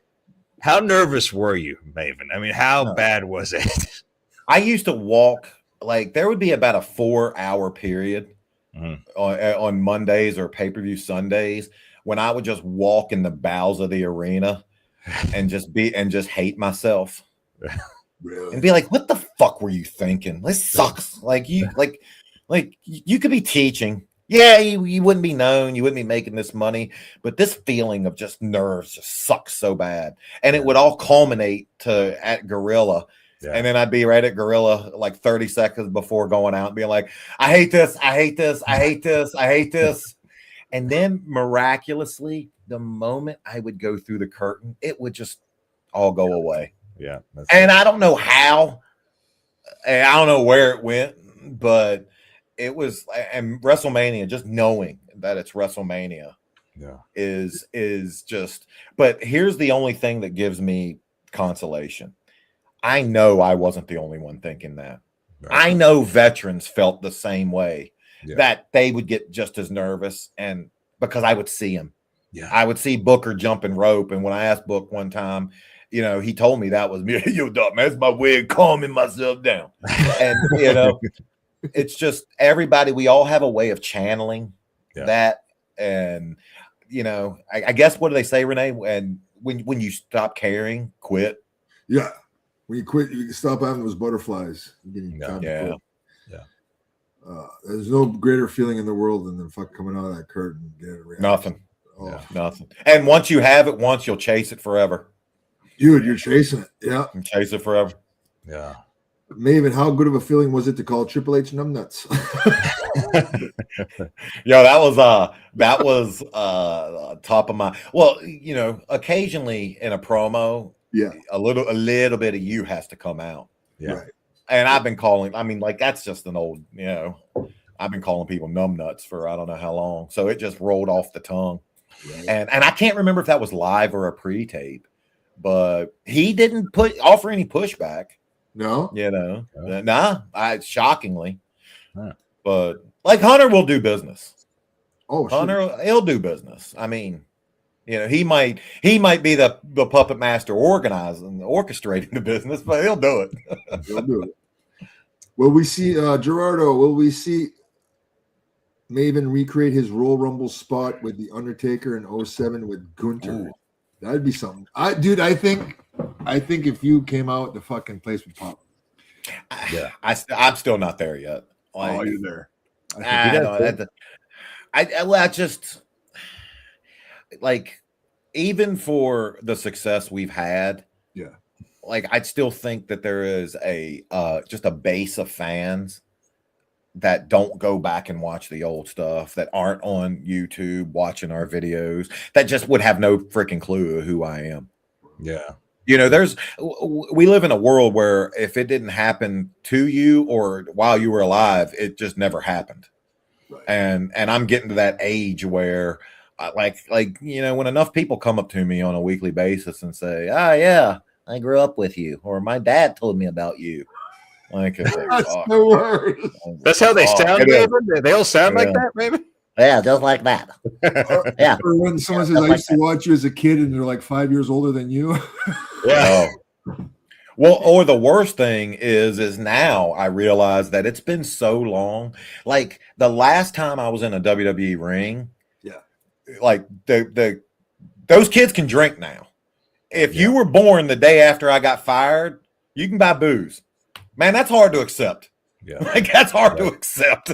S3: How nervous were you, Maven? I mean, how bad was it?
S4: I used to walk, like, there would be about a 4-hour period on Mondays or pay-per-view Sundays when I would just walk in the bowels of the arena and just hate myself. Really? And be like, what the fuck were you thinking? This sucks. Like you could be teaching. Yeah, you wouldn't be known. You wouldn't be making this money. But this feeling of just nerves just sucks so bad. And it would all culminate at Gorilla. Yeah. And then I'd be right at Gorilla like 30 seconds before going out and being like, I hate this. I hate this. I hate this. I hate this. And then miraculously, the moment I would go through the curtain, it would just all go away.
S3: Yeah.
S4: And I don't know how, and I don't know where it went, but it was, and WrestleMania, just knowing that it's WrestleMania is just, but here's the only thing that gives me consolation. I know I wasn't the only one thinking that. Right. I know veterans felt the same way, that they would get just as nervous, and because I would see them. Yeah. I would see Booker jumping rope. And when I asked Book one time, you know, he told me that was me. Yo, dog, man, that's my way of calming myself down. And you know, it's just everybody. We all have a way of channeling that, and you know, I guess what do they say, Rene? When you stop caring, quit.
S2: Yeah, when you quit, you can stop having those butterflies.
S3: Yeah.
S2: There's no greater feeling in the world than the fuck coming out of that curtain.
S4: Nothing. Nothing. And once you have it, once you'll chase it forever.
S2: Dude, you're chasing it. Yeah.
S4: And chase it forever.
S3: Yeah.
S2: Maven, how good of a feeling was it to call Triple H numbnuts?
S4: Yo, that was top of my. Well, you know, occasionally in a promo, a little bit of you has to come out.
S3: Yeah.
S2: Right.
S4: And I've been calling, I mean, like that's just an old, you know, I've been calling people numbnuts for I don't know how long. So it just rolled off the tongue. Right. And I can't remember if that was live or a pre-tape, but he didn't offer any pushback.
S2: No,
S4: you know, shockingly, but like Hunter will do business.
S2: Oh,
S4: Hunter, he'll do business. I mean, you know, he might be the puppet master orchestrating the business, but he'll do it.
S2: He'll do it. Will we see Gerardo? Will we see Maven recreate his Royal Rumble spot with the Undertaker in 07 with Gunther? Ooh. That'd be something. I think if you came out, the fucking place would pop.
S4: Yeah, I'm still not there yet.
S2: Like, oh, you're there.
S4: I just like, even for the success we've had, like I'd still think that there is just a base of fans that don't go back and watch the old stuff, that aren't on YouTube watching our videos, that just would have no freaking clue of who I am.
S3: Yeah.
S4: You know, we live in a world where if it didn't happen to you or while you were alive, it just never happened. Right. And I'm getting to that age where like, you know, when enough people come up to me on a weekly basis and say, "Ah, yeah, I grew up with you," or "My dad told me about you." Like, that's
S2: the worst.
S3: That's how they sound, Maven? They all sound like that, Maven?
S5: Yeah, just like that. Yeah.
S2: Or when someone says, "I used to watch you as a kid," and they're like 5 years older than you.
S4: Yeah. Well, or the worst thing is now I realize that it's been so long. Like the last time I was in a WWE ring, like those kids can drink now. If you were born the day after I got fired, you can buy booze. Man, that's hard to accept. Yeah, like that's hard to accept.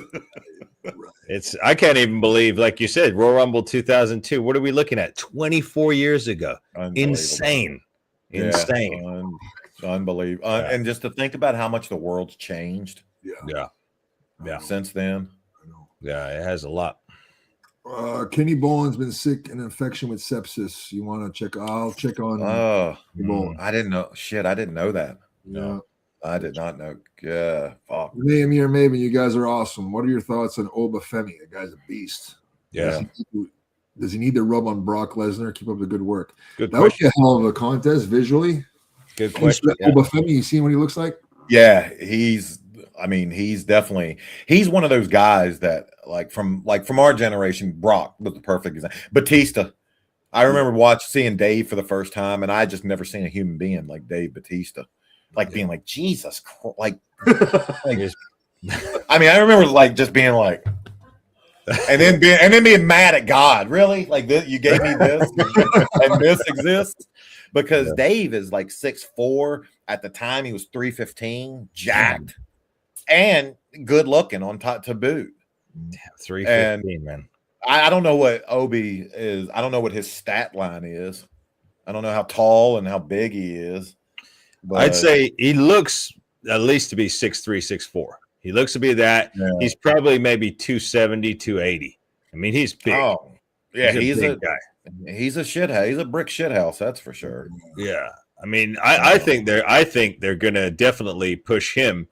S3: I can't even believe, like you said, Royal Rumble 2002. What are we looking at? 24 years ago. Insane.
S4: Unbelievable. And just to think about how much the world's changed.
S3: Yeah.
S4: Since then.
S3: Yeah, it has a lot.
S2: Kenny Boland's been sick, an infection with sepsis. You want to check? I'll check on.
S4: I didn't know. Shit, I didn't know that.
S2: No,
S4: I did not know. Yeah, fuck.
S2: Emir, Maven, you guys are awesome. What are your thoughts on Obafemi? The guy's a beast.
S3: Yeah.
S2: Does he need to rub on Brock Lesnar? Keep up the good work.
S3: Good
S2: that
S3: question.
S2: was a hell of a contest visually.
S3: Good question.
S2: Obafemi, you seen what he looks like?
S4: Yeah, he's definitely one of those guys that like from our generation. Brock was the perfect example. Batista. I remember seeing Dave for the first time, and I just never seen a human being like Dave Batista. Like being like, Jesus Christ, like I mean, I remember like just being like, and then being mad at God. Really? Like this, you gave me this and this exists? Because Dave is like 6'4". At the time he was 315, jacked and good looking on top to boot.
S3: 315, man.
S4: I don't know what Obi is. I don't know what his stat line is. I don't know how tall and how big he is. But
S3: I'd say he looks at least to be 6'3", 6'4". He looks to be that. Yeah. He's probably maybe 270, 280. I mean, he's big.
S4: Oh, yeah,
S3: he's a big guy.
S4: He's a shithouse. He's a brick shithouse, that's for sure.
S3: Yeah. I mean, I think they're gonna definitely push him.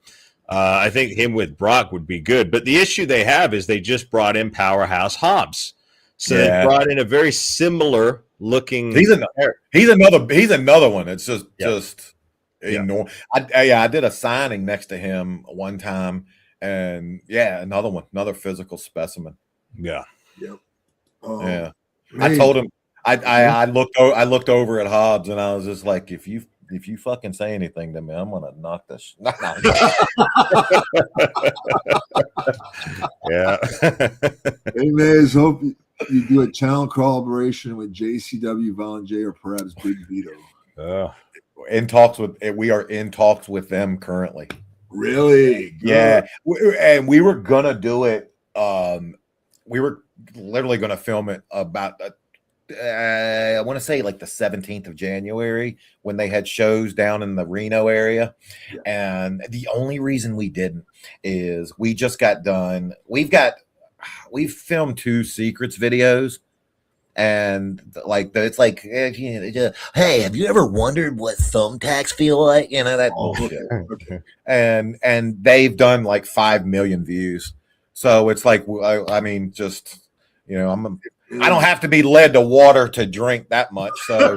S3: I think him with Brock would be good. But the issue they have is they just brought in Powerhouse Hobbs. So they brought in a very similar looking.
S4: He's another one. It's just enormous. I did a signing next to him one time, and another one, another physical specimen.
S3: Yeah.
S2: Yep.
S4: Yeah. I told him I looked over at Hobbs and I was just like, if you fucking say anything to me, I'm gonna knock this.
S3: Yeah.
S2: Hey, Maze, hope you do a channel collaboration with JCW, Volunteer, or perhaps Big Vito.
S4: We are in talks with them currently.
S2: Really?
S4: Yeah. And we were gonna do it. We were literally gonna film it about I want to say like the 17th of January when they had shows down in the Reno area. Yeah. And the only reason we didn't is we just got done. We've filmed 2 secrets videos. And like it's like, hey, have you ever wondered what thumbtacks feel like? You know, that bullshit. Okay. And they've done like 5 million views. So it's like, I mean, just, you know, I don't have to be led to water to drink that much. So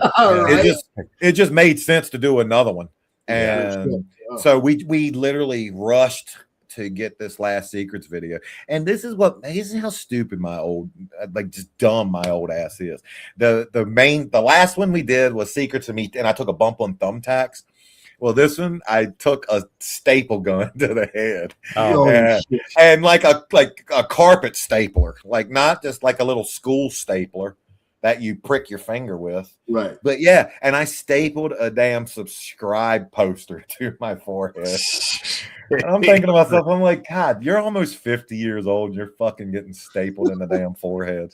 S4: it just made sense to do another one. And so we literally rushed to get this last secrets video. And this is how stupid my old, like just dumb my old ass is. The last one we did was secrets of me, and I took a bump on thumbtacks. Well, this one I took a staple gun to the head, and like a carpet stapler, like not just like a little school stapler that you prick your finger with,
S2: right?
S4: But yeah, and I stapled a damn subscribe poster to my forehead. And I'm thinking to myself, I'm like, God, you're almost 50 years old, and you're fucking getting stapled in the damn forehead.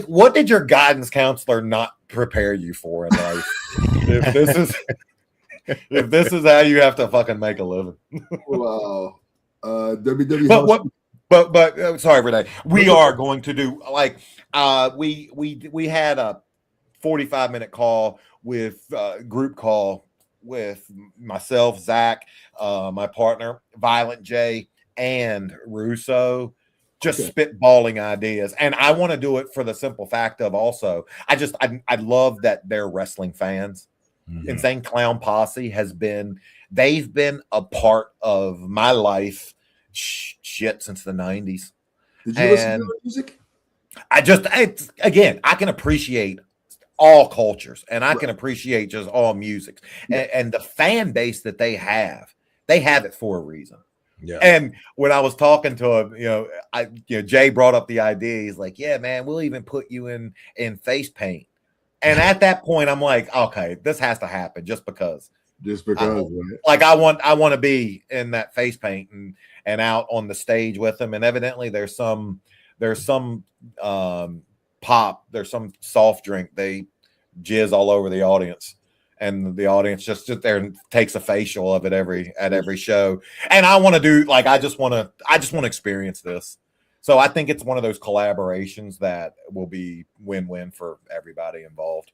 S4: What did your guidance counselor not prepare you for in life? If this is how you have to fucking make a living.
S2: Wow. WWE.
S4: But sorry, Rene. We are going to do like we had a 45-minute call with group call with myself, Zach, my partner, Violent J, and Russo, just spitballing ideas. And I want to do it for the simple fact of also, I love that they're wrestling fans. Mm-hmm. Insane Clown Posse they've been a part of my life shit since the 90s.
S2: Did you listen to their music?
S4: I can appreciate all cultures, and I can appreciate just all music. Yeah. And the fan base that they have it for a reason. Yeah. And when I was talking to him, Jay brought up the idea. He's like, yeah, man, we'll even put you in face paint. And at that point, I'm like, okay, this has to happen just because.
S2: Right?
S4: Like I want to be in that face paint and out on the stage with them. And evidently there's some pop, there's some soft drink. They jizz all over the audience, and the audience just sits there and takes a facial of it at every show. And I want to do I just want to experience this. So I think it's one of those collaborations that will be win-win for everybody involved.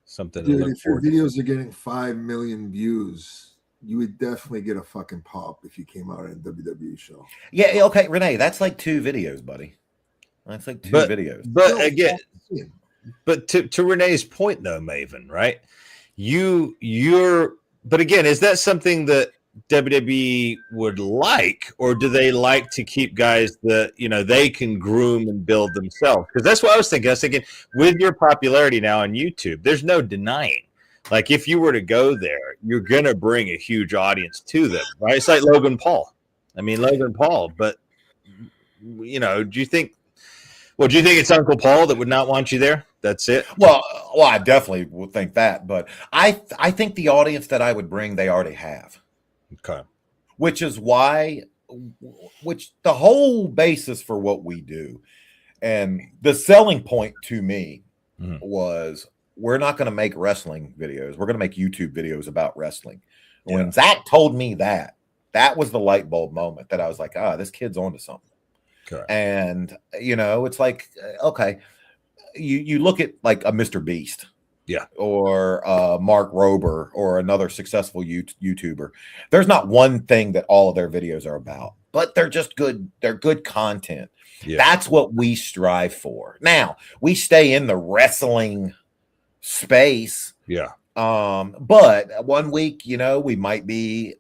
S3: Something.
S2: Dude, if your videos are getting 5 million views, you would definitely get a fucking pop if you came out in a WWE show.
S4: Yeah. Okay, Rene, that's like 2 videos, buddy. That's like 2 videos.
S3: But again, but to Renee's point though, Maven, right? But again, is that something that WWE would like, or do they like to keep guys that they can groom and build themselves? Because that's what I was thinking. I was thinking with your popularity now on YouTube, there's no denying. Like if you were to go there, you're gonna bring a huge audience to them, right? It's like Logan Paul. But do you think it's Uncle Paul that would not want you there? That's it.
S4: Well, I definitely would think that, but I think the audience that I would bring, they already have.
S3: Okay.
S4: Which the whole basis for what we do, and the selling point to me was, we're not going to make wrestling videos. We're going to make YouTube videos about wrestling. Yeah. When Zach told me that was the light bulb moment that I was like, this kid's onto something. Okay. And it's like, okay, you look at like a Mr. Beast.
S3: Yeah.
S4: Or Mark Rober or another successful YouTuber. There's not one thing that all of their videos are about, but they're just good. They're good content. Yeah. That's what we strive for. Now, we stay in the wrestling space.
S3: Yeah.
S4: But one week, we might be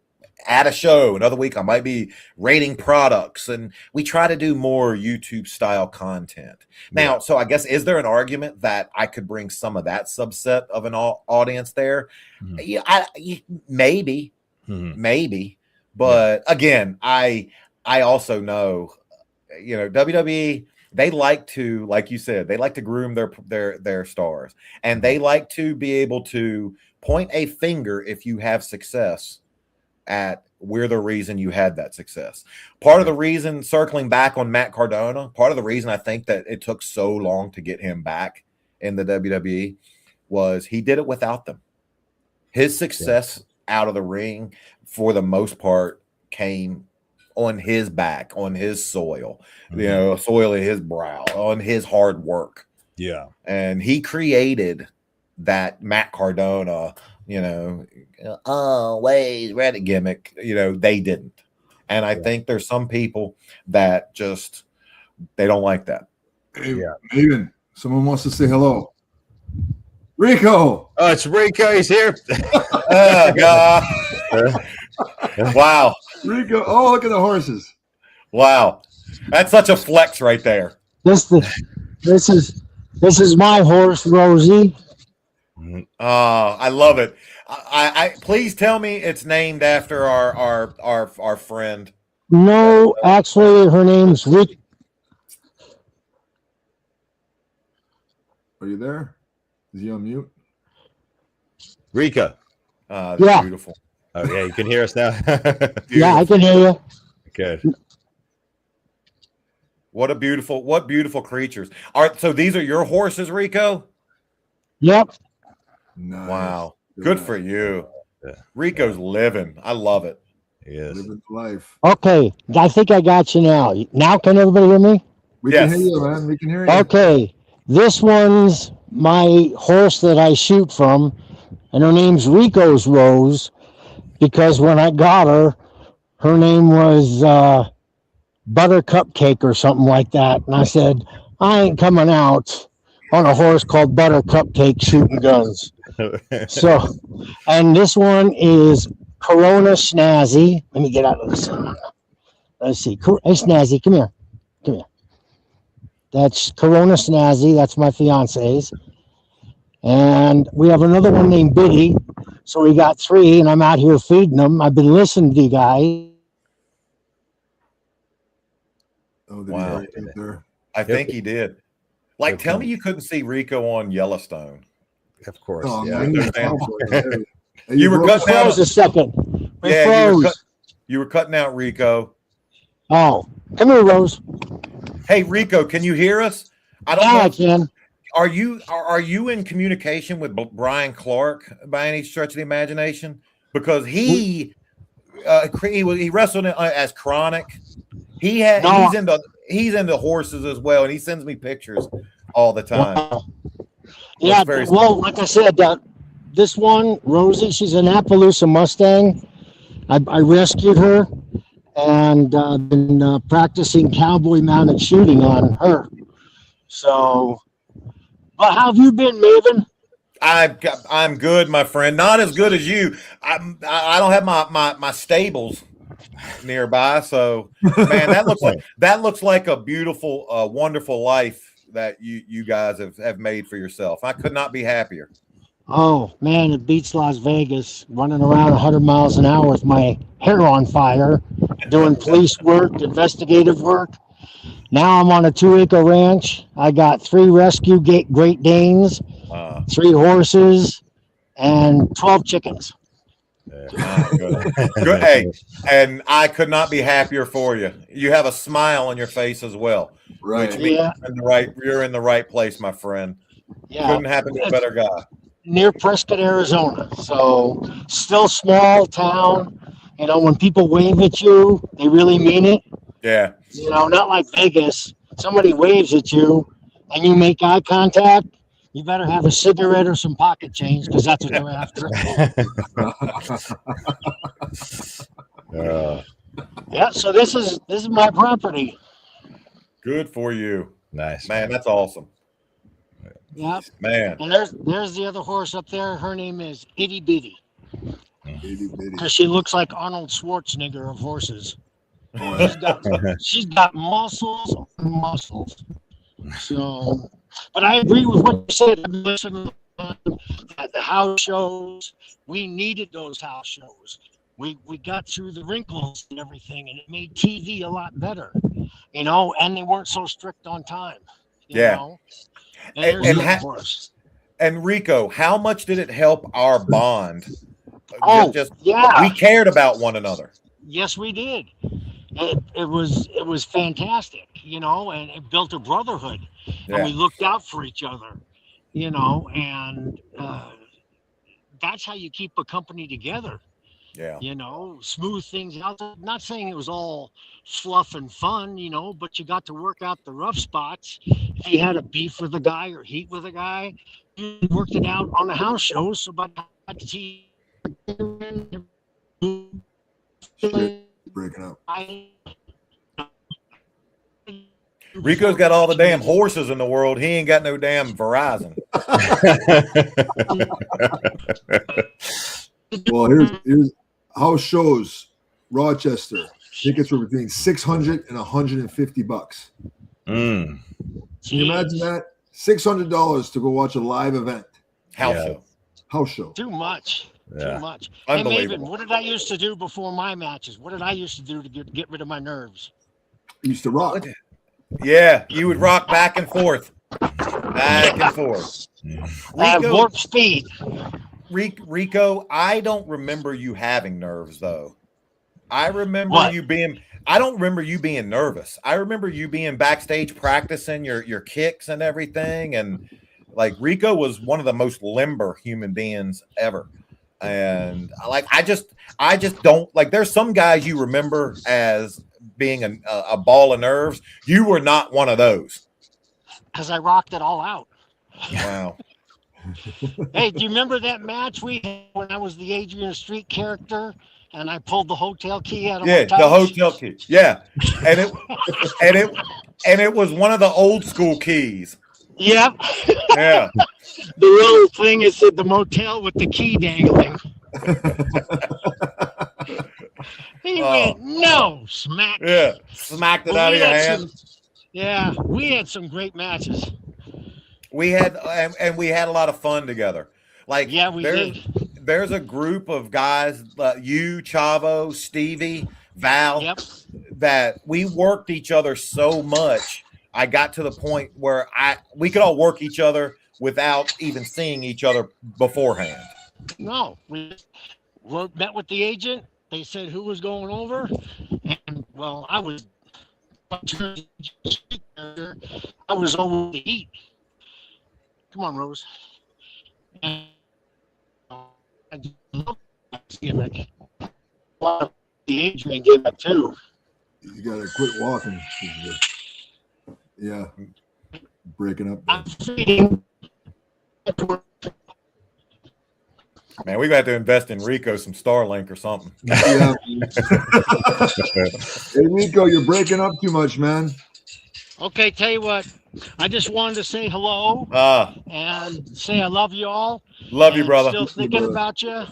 S4: at a show. Another week I might be rating products, and we try to do more YouTube style content. Now, so I guess, is there an argument that I could bring some of that subset of an audience there? Yeah, maybe, but again, I also know, WWE, they like to, like you said, they like to groom their stars, and they like to be able to point a finger if you have success at we're the reason you had that success. Part of the reason, circling back on Matt Cardona, part of the reason I think that it took so long to get him back in the WWE was he did it without them. His success out of the ring, for the most part, came on his back, on his soil, soil in his brow, on his hard work.
S3: Yeah.
S4: And he created that Matt Cardona, always Reddit gimmick. They didn't. And I think there's some people that just, they don't like that.
S2: Hey, Maven, someone wants to say hello. Rico.
S3: Oh, it's Rico. He's here.
S4: Oh, God. Wow.
S2: Rico. Oh, look at the horses.
S4: Wow. That's such a flex right there.
S6: This is my horse, Rosie.
S4: I love it. I please tell me it's named after our friend.
S6: No, actually, her name's Rick.
S2: Are you there? Is he on mute?
S3: Rico.
S6: Yeah.
S4: Beautiful.
S3: Oh, yeah, you can hear us now.
S6: Yeah, I can hear you.
S3: Good.
S4: What beautiful creatures. So these are your horses, Rico?
S6: Yep.
S2: Nice.
S4: Wow. Good for you. Rico's living. I love it.
S3: Yes.
S2: Living life.
S6: Okay, I think I got you now. Now can everybody hear me?
S2: We can hear you, man. We can hear you.
S6: Okay, this one's my horse that I shoot from, and her name's Rico's Rose, because when I got her, her name was Butter Cupcake or something like that. And I said, I ain't coming out on a horse called Butter Cupcake shooting guns. So, and this one is Corona Snazzy. Let me get out of this. Let's see. Hey, Snazzy, come here. Come here. That's Corona Snazzy. That's my fiance's. And we have another one named Biddy. So we got three, and I'm out here feeding them. I've been listening to you guys.
S2: Oh,
S4: wow. I think he did. Like, tell me you couldn't see Rico on Yellowstone.
S3: Of course.
S2: Oh,
S3: yeah.
S2: man,
S4: you were cutting out.
S6: Froze a second.
S4: Yeah, you were cutting out, Rico.
S6: Oh, come here, Rose.
S4: Hey, Rico, can you hear us?
S6: I can.
S4: Are you in communication with Brian Clark by any stretch of the imagination? Because he wrestled as Chronic. He's into horses as well, and he sends me pictures all the time.
S6: Wow. Yeah, well, like I said, this one, Rosie, she's an Appaloosa Mustang. I rescued her and been practicing cowboy mounted shooting on her. So, but how have you been, Maven?
S4: I'm good, my friend. Not as good as you. I don't have my stables nearby, so man, that looks like a beautiful, wonderful life that you guys have made for yourself. I could not be happier.
S6: Oh man, it beats Las Vegas. Running around 100 miles an hour with my hair on fire, doing police work, investigative work. Now I'm on a 2-acre ranch. I got 3 rescue Great Danes, 3 horses, and 12 chickens.
S4: Good. Hey, and I could not be happier for you. You have a smile on your face as well,
S2: right?
S4: Which means you're in the right place, my friend.
S6: Yeah,
S4: couldn't happen to a better guy.
S6: Near Prescott, Arizona. So still small town. You know, when people wave at you, they really mean it.
S4: Yeah.
S6: You know, not like Vegas. Somebody waves at you and you make eye contact, you better have a cigarette or some pocket change, because that's what they're after. Yeah, so this is my property.
S4: Good for you.
S3: Nice.
S4: Man, that's awesome.
S6: Yep.
S4: Man.
S6: And there's the other horse up there. Her name is Itty Bitty.
S2: Itty bitty.
S6: Because she looks like Arnold Schwarzenegger of horses.
S2: Oh,
S6: She's got muscles on muscles. So, but I agree with what you said. I've been listening to the house shows. We needed those house shows. We got through the wrinkles and everything, and it made TV a lot better, you know. And they weren't so strict on time, you know.
S4: And Rico, how much did it help our bond?
S6: Oh, yeah.
S4: We cared about one another.
S6: Yes, we did. It was fantastic, you know, and it built a brotherhood, and we looked out for each other, you know, and that's how you keep a company together.
S4: Yeah.
S6: You know, smooth things out. I'm not saying it was all fluff and fun, you know, but you got to work out the rough spots. If you had a beef with a guy or heat with a guy, you worked it out on the house shows. So by the TV,
S2: breaking up.
S4: Rico's got all the damn horses in the world. He ain't got no damn Verizon.
S2: Well, here's house shows. Rochester tickets were between $600 and $150.
S3: Mm.
S2: Can you imagine that? $600 to go watch a live event. House show.
S6: Too much.
S3: Yeah.
S6: Too much. Hey, Maven, what did I used to do before my matches? What did I used to do to get rid of my nerves?
S2: You used to rock.
S4: Yeah, you would rock back and forth. Back and forth.
S6: Warp speed.
S4: Rico, I don't remember you having nerves, though. I remember you being... I don't remember you being nervous. I remember you being backstage practicing your kicks and everything. And, like, Rico was one of the most limber human beings ever. And, like, I just don't... Like, there's some guys you remember as being a ball of nerves. You were not one of those.
S6: Because I rocked it all out.
S4: Wow.
S6: Hey, do you remember that match we had when I was the Adrian Street character and I pulled the hotel key out of my pouch?
S4: The hotel key. Yeah. And it was one of the old school keys.
S6: Yep.
S4: Yeah.
S6: The little thing is said the motel with the key dangling. He went, no, smack.
S4: Yeah. Smacked it out of your hand.
S6: Yeah, we had some great matches.
S4: We had and we had a lot of fun together. Like,
S6: yeah, we did.
S4: There's a group of guys, you, Chavo, Stevie, Val, that we worked each other so much. I got to the point where we could all work each other without even seeing each other beforehand.
S6: No, we met with the agent. They said who was going over, and well, I was over to eat. Come on, Rose. And gimmick. The Adrian gimmick too.
S2: You gotta quit walking. Yeah, breaking up.
S6: I'm feeding.
S4: Man, we got to invest in Rico some Starlink or something.
S2: Yeah. Hey, Rico, you're breaking up too much, man.
S6: Okay, tell you what. I just wanted to say hello and say I love you all.
S4: Love you, brother.
S6: Still thinking about you.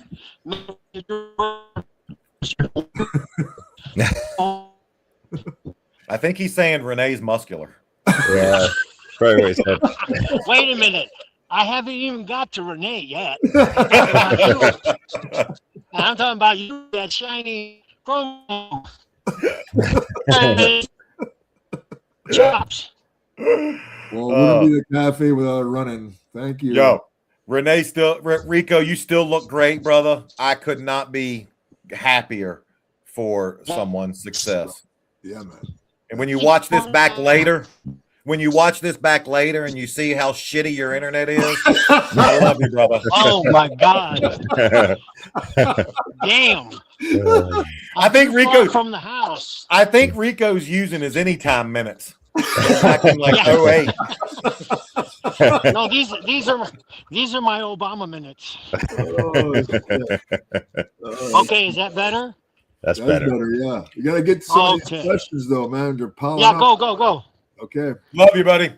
S4: I think he's saying Renee's muscular.
S3: Yeah. Wait
S6: a minute. I haven't even got to Rene yet. I'm talking about you, that shiny chrome. Chops.
S2: Well, wouldn't be the cafe without running. Thank you.
S4: Yo, Rico, you still look great, brother. I could not be happier for someone's success.
S2: Yeah, man.
S4: And when you watch this back later, and you see how shitty your internet is, I love you, brother.
S6: Oh my God. Damn.
S4: I think Rico
S6: from the house.
S4: I think Rico's using his anytime minutes. Acting like 08.
S6: No, these are my Obama minutes. Okay, is that better?
S3: That's better.
S2: Yeah. You gotta get some of these questions though, man. They're piling up.
S6: Go.
S2: Okay.
S4: Love you, buddy.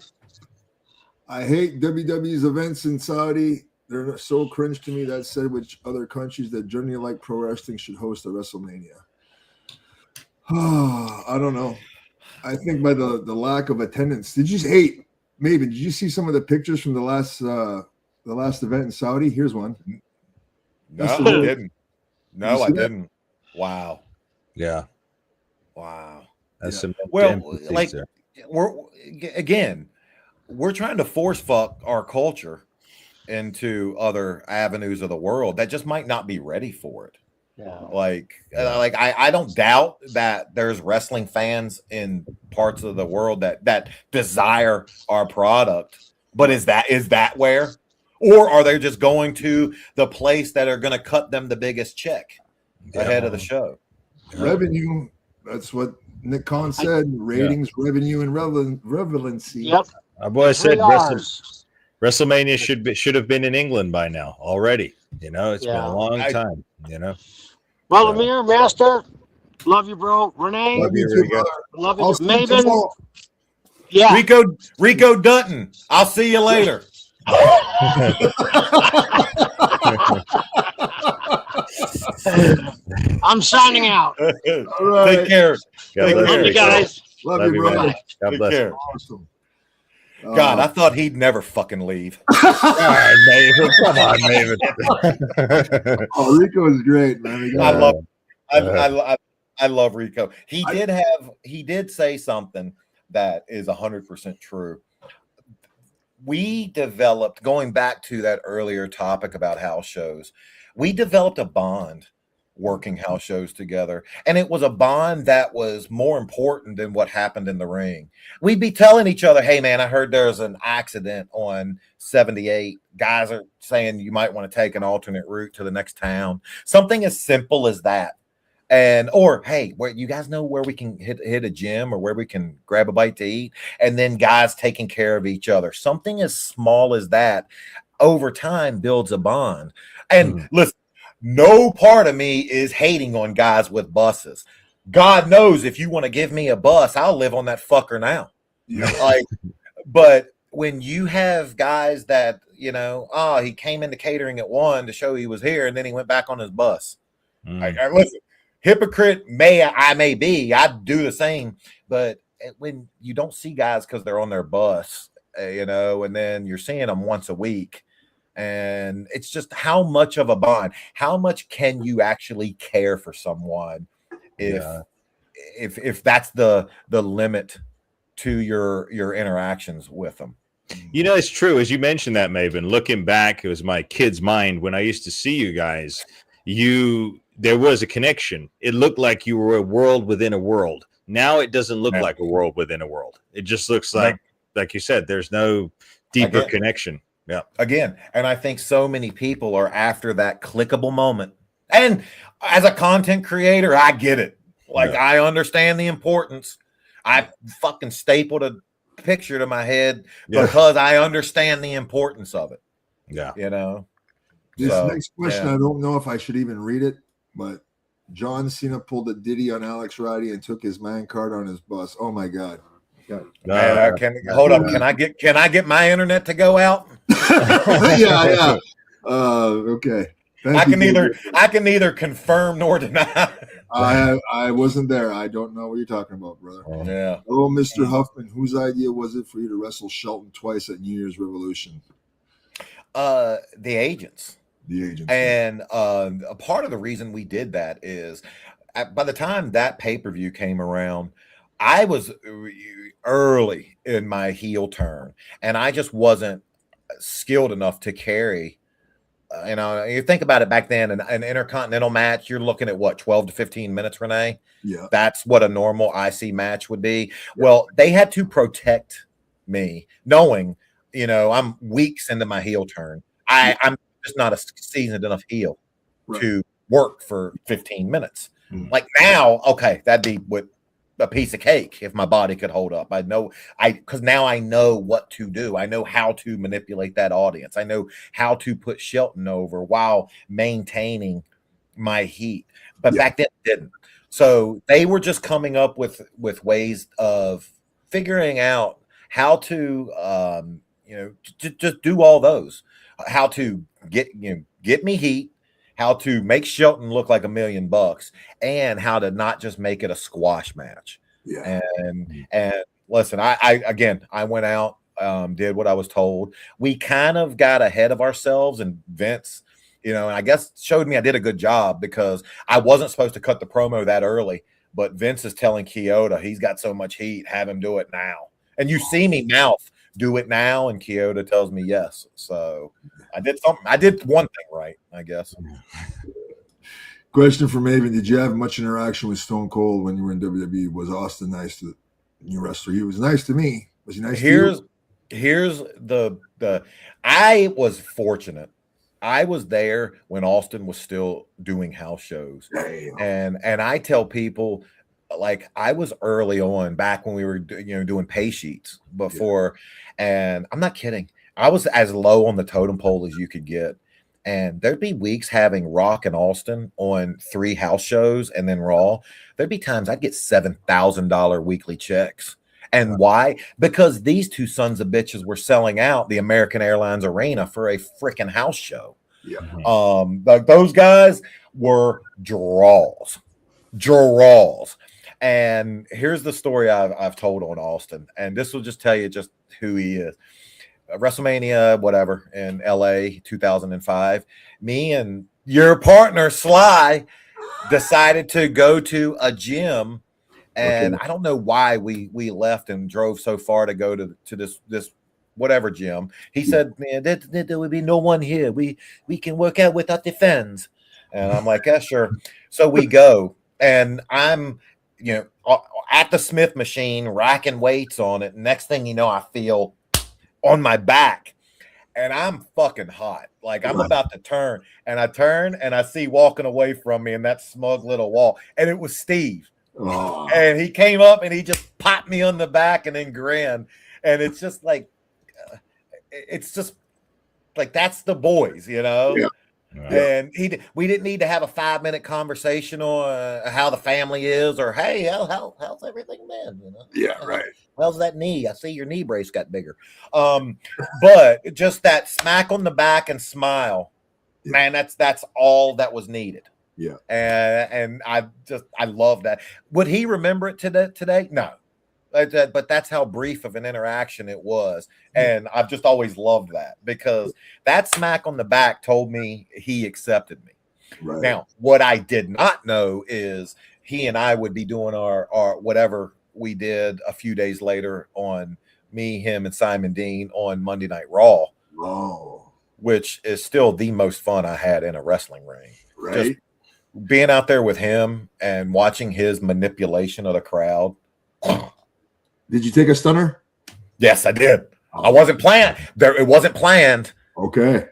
S2: I hate WWE's events in Saudi. they're so cringe to me. That said, which other countries that generally like pro wrestling should host a WrestleMania? I don't know. I think by the lack of attendance. Hey, Maven, did you see some of the pictures from the last event in Saudi? Here's one.
S4: No, I didn't. No, I
S2: that?
S4: didn't. Wow.
S3: Yeah.
S4: Wow.
S3: That's some
S4: Well, like
S3: there.
S4: we're trying to force fuck our culture into other avenues of the world that just might not be ready for it.
S6: Yeah.
S4: I don't doubt that there's wrestling fans in parts of the world that desire our product, but is that where, or are they just going to the place that are going to cut them the biggest check ahead of the show?
S2: Revenue. That's what Nick Khan said. Ratings, revenue, and relevancy.
S6: Yep.
S3: Our boy said WrestleMania should have been in England by now already. You know, it's been a long time. You know.
S6: Well, Emir, Master, love you, bro. Renee,
S2: love you too, brother.
S6: Love you, Maven. Yeah,
S4: Rico Dutton. I'll see you later.
S6: I'm signing out.
S2: All right.
S4: Take care.
S6: Love you guys.
S2: Love you, brother.
S3: God bless.
S4: Care.
S2: Awesome.
S4: God, I thought he'd never fucking leave.
S3: All right, Maven. Come on, Maven.
S2: Oh, Rico is great, man.
S4: I love Rico. He did say something that is 100% true. We developed, going back to that earlier topic about house shows, we developed a bond working house shows together. And it was a bond that was more important than what happened in the ring. We'd be telling each other, hey, man, I heard there's an accident on 78. Guys are saying you might want to take an alternate route to the next town. Something as simple as that. Or hey, where you guys know where we can hit a gym or where we can grab a bite to eat, and then guys taking care of each other. Something as small as that over time builds a bond. And listen, no part of me is hating on guys with buses. God knows if you want to give me a bus, I'll live on that fucker now. Yeah. But when you have guys that, he came into catering at 1 to show he was here, and then he went back on his bus. Listen, hypocrite I may be, I'd do the same, but when you don't see guys because they're on their bus, and then you're seeing them once a week, and it's just how much of a bond, how much can you actually care for someone if that's the limit to your interactions with them.
S3: It's true. As you mentioned that, Maven, looking back, it was my kid's mind when I used to see you guys, there was a connection. It looked like you were a world within a world. Now it doesn't look like a world within a world. It just looks like you said, there's no deeper connection. Yeah.
S4: Again, and I think so many people are after that clickable moment. And as a content creator, I get it. I understand the importance. I fucking stapled a picture to my head because I understand the importance of it.
S3: Yeah.
S2: This next question, I don't know if I should even read it, but John Cena pulled a Diddy on Alex Roddy and took his man card on his bus. Oh my God.
S4: Hold up. Can I get my internet to go out?
S2: Yeah. Okay.
S4: I can neither confirm nor deny.
S2: I wasn't there. I don't know what you're talking about, brother.
S4: Yeah.
S2: Hello, Mr. Huffman. Whose idea was it for you to wrestle Shelton twice at New Year's Revolution?
S4: The agents.
S2: The agents.
S4: And a part of the reason we did that is by the time that pay-per-view came around, I was early in my heel turn, and I just wasn't skilled enough to carry. You think about it back then, an intercontinental match, you're looking at what, 12 to 15 minutes, Rene?
S2: Yeah.
S4: That's what a normal IC match would be. Yeah. Well, they had to protect me, knowing, I'm weeks into my heel turn. I'm just not a seasoned enough heel to work for 15 minutes. Like now, okay, that'd be what a piece of cake if my body could hold up. Because now I know what to do. I know how to manipulate that audience. I know how to put Shelton over while maintaining my heat. But back then it didn't. So they were just coming up with ways of figuring out how to, just do all those. how to get me heat, how to make Shelton look like $1 million, and how to not just make it a squash match.
S2: Yeah.
S4: And listen, I went out, did what I was told. We kind of got ahead of ourselves, and Vince, and I guess showed me I did a good job because I wasn't supposed to cut the promo that early. But Vince is telling Kyoto he's got so much heat, have him do it now. And you see me mouth, do it now, and Kyoto tells me yes. So I did something. I did one thing right, I guess.
S2: Question for Maven: did you have much interaction with Stone Cold when you were in WWE? Was Austin nice to you wrestler? He was nice to me. Was he nice to you?
S4: Here's the I was fortunate. I was there when Austin was still doing house shows.
S2: Damn.
S4: And I tell people, like, I was early on back when we were doing pay sheets before, and I'm not kidding. I was as low on the totem pole as you could get. And there'd be weeks having Rock and Austin on 3 house shows and then Raw. There'd be times I'd get $7,000 weekly checks. And why? Because these two sons of bitches were selling out the American Airlines Arena for a freaking house show.
S2: Yeah.
S4: Like those guys were draws. And here's the story I've told on Austin, and this will just tell you just who he is. WrestleMania, whatever, in LA 2005. Me and your partner Sly decided to go to a gym. And I don't know why we left and drove so far to go to this whatever gym. He said, "Man, there would be no one here. We can work out without the fans." And I'm like, "Yeah, sure." So we go, and I'm at the Smith machine, racking weights on it. Next thing you know, I feel on my back, and I'm fucking hot. Like I'm about to turn, and I turn, and I see walking away from me in that smug little wall, and it was Steve.
S2: Oh.
S4: And he came up and he just popped me on the back and then grinned. And it's just like, that's the boys,
S2: Yeah.
S4: And we didn't need to have a 5-minute conversation on how the family is or, hey, how's everything been?
S2: Yeah, right.
S4: How's that knee? I see your knee brace got bigger. But just that smack on the back and smile, man, that's all that was needed.
S2: Yeah.
S4: And I love that. Would he remember it today? No. But that's how brief of an interaction it was. And I've just always loved that because that smack on the back told me he accepted me.
S2: Right.
S4: Now, what I did not know is he and I would be doing our whatever we did a few days later on me, him, and Simon Dean on Monday Night Raw.
S2: Oh.
S4: Which is still the most fun I had in a wrestling ring.
S2: Right.
S4: Just being out there with him and watching his manipulation of the crowd.
S2: Did you take a stunner?
S4: Yes, I did. I wasn't planned. It wasn't planned.
S2: Okay.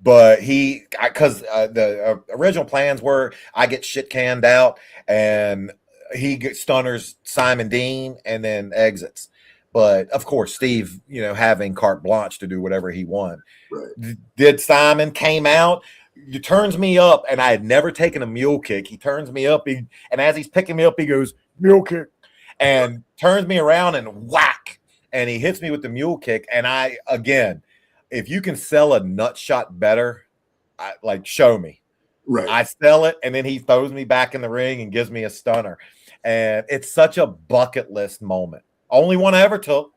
S4: But because the original plans were I get shit canned out and he stunners Simon Dean and then exits. But of course, Steve, having carte blanche to do whatever he wanted.
S2: Right.
S4: Did Simon came out? He turns me up, and I had never taken a mule kick. He turns me up, and as he's picking me up, he goes, mule kick, and turns me around and whack, and he hits me with the mule kick. And if you can sell a nut shot better, show me.
S2: Right.
S4: I sell it, and then he throws me back in the ring and gives me a stunner. And it's such a bucket list moment. Only one I ever took.